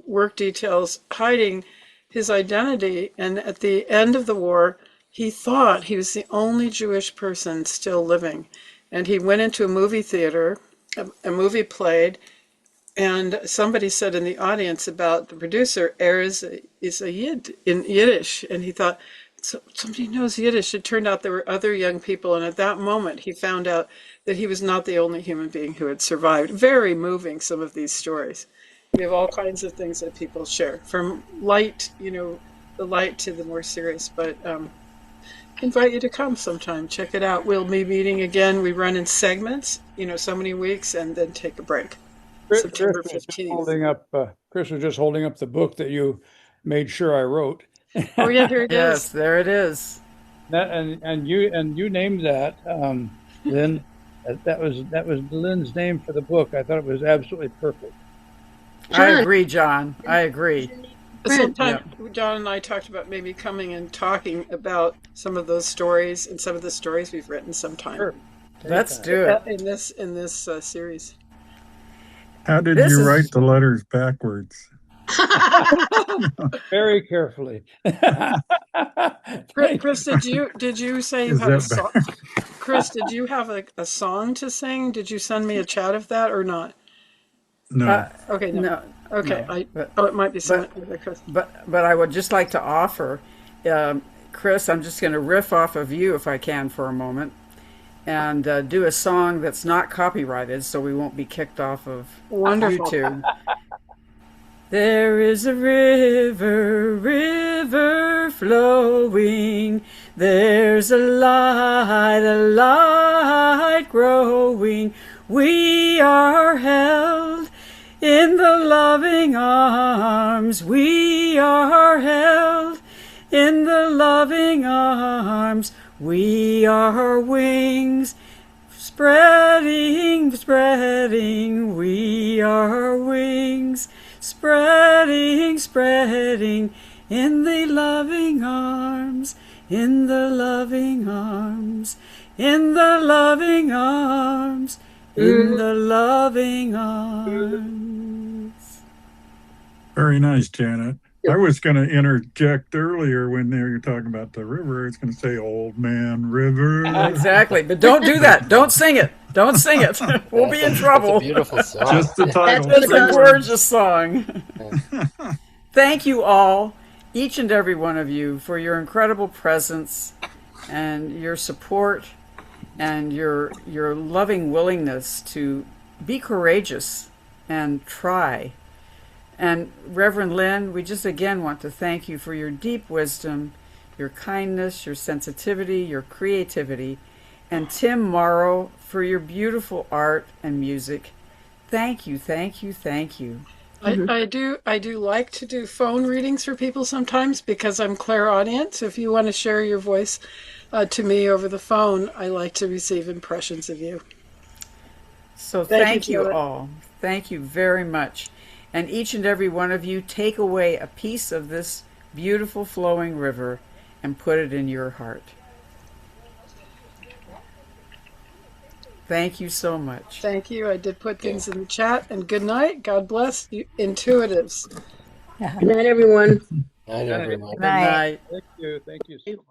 work details hiding his identity. And at the end of the war, he thought he was the only Jewish person still living. And he went into a movie theater, a movie played, and somebody said in the audience about the producer, is a Yid in Yiddish. And he thought, somebody knows Yiddish. It turned out there were other young people. And at that moment, he found out that he was not the only human being who had survived. Very moving, some of these stories. We have all kinds of things that people share, from light, the light to the more serious. But invite you to come sometime. Check it out. We'll be meeting again. We run in segments, so many weeks, and then take a break. September 15th. Chris was just holding up the book that you made sure I wrote. Oh yeah, here it is. Yes, there it is. And you named that, Lynn. That was Lynn's name for the book. I thought it was absolutely perfect. I agree, John. I agree. Sometime John and I talked about maybe coming and talking about some of those stories and some of the stories we've written sometime. Sure. Let's do it in this series. How did you write the letters backwards? Very carefully. Chris, did you say you had a song? Chris, did you have a song to sing? Did you send me a chat of that or not? No. Okay. No. Okay. No. It might be something. Chris. But I would just like to offer, Chris, I'm just going to riff off of you if I can for a moment, and do a song that's not copyrighted, so we won't be kicked off of YouTube. There is a river flowing. There's a light growing. We are held in the loving arms. We are held in the loving arms. We are wings spreading. We are wings spreading in the loving arms, in the loving arms, in the loving arms, in the loving arms. Very nice, Janet. I was going to interject earlier when they were talking about the river. It's going to say "Old Man River." Exactly, but don't do that. Don't sing it. Don't sing it. We'll be in trouble. That's a beautiful song. Just the title. It's a gorgeous song. Thank you all, each and every one of you, for your incredible presence and your support and your loving willingness to be courageous and try. And Reverend Lynn, we just again want to thank you for your deep wisdom, your kindness, your sensitivity, your creativity, and Tim Morrow for your beautiful art and music. Thank you, thank you, thank you. I do like to do phone readings for people sometimes because I'm clairaudient. So if you want to share your voice to me over the phone, I like to receive impressions of you. So thank you all. Thank you very much. And each and every one of you, take away a piece of this beautiful flowing river and put it in your heart. Thank you so much. Thank you. I did put things in the chat. And good night. God bless you, Intuitives. Good night, everyone. Good night, everyone. Good night. Thank you so much.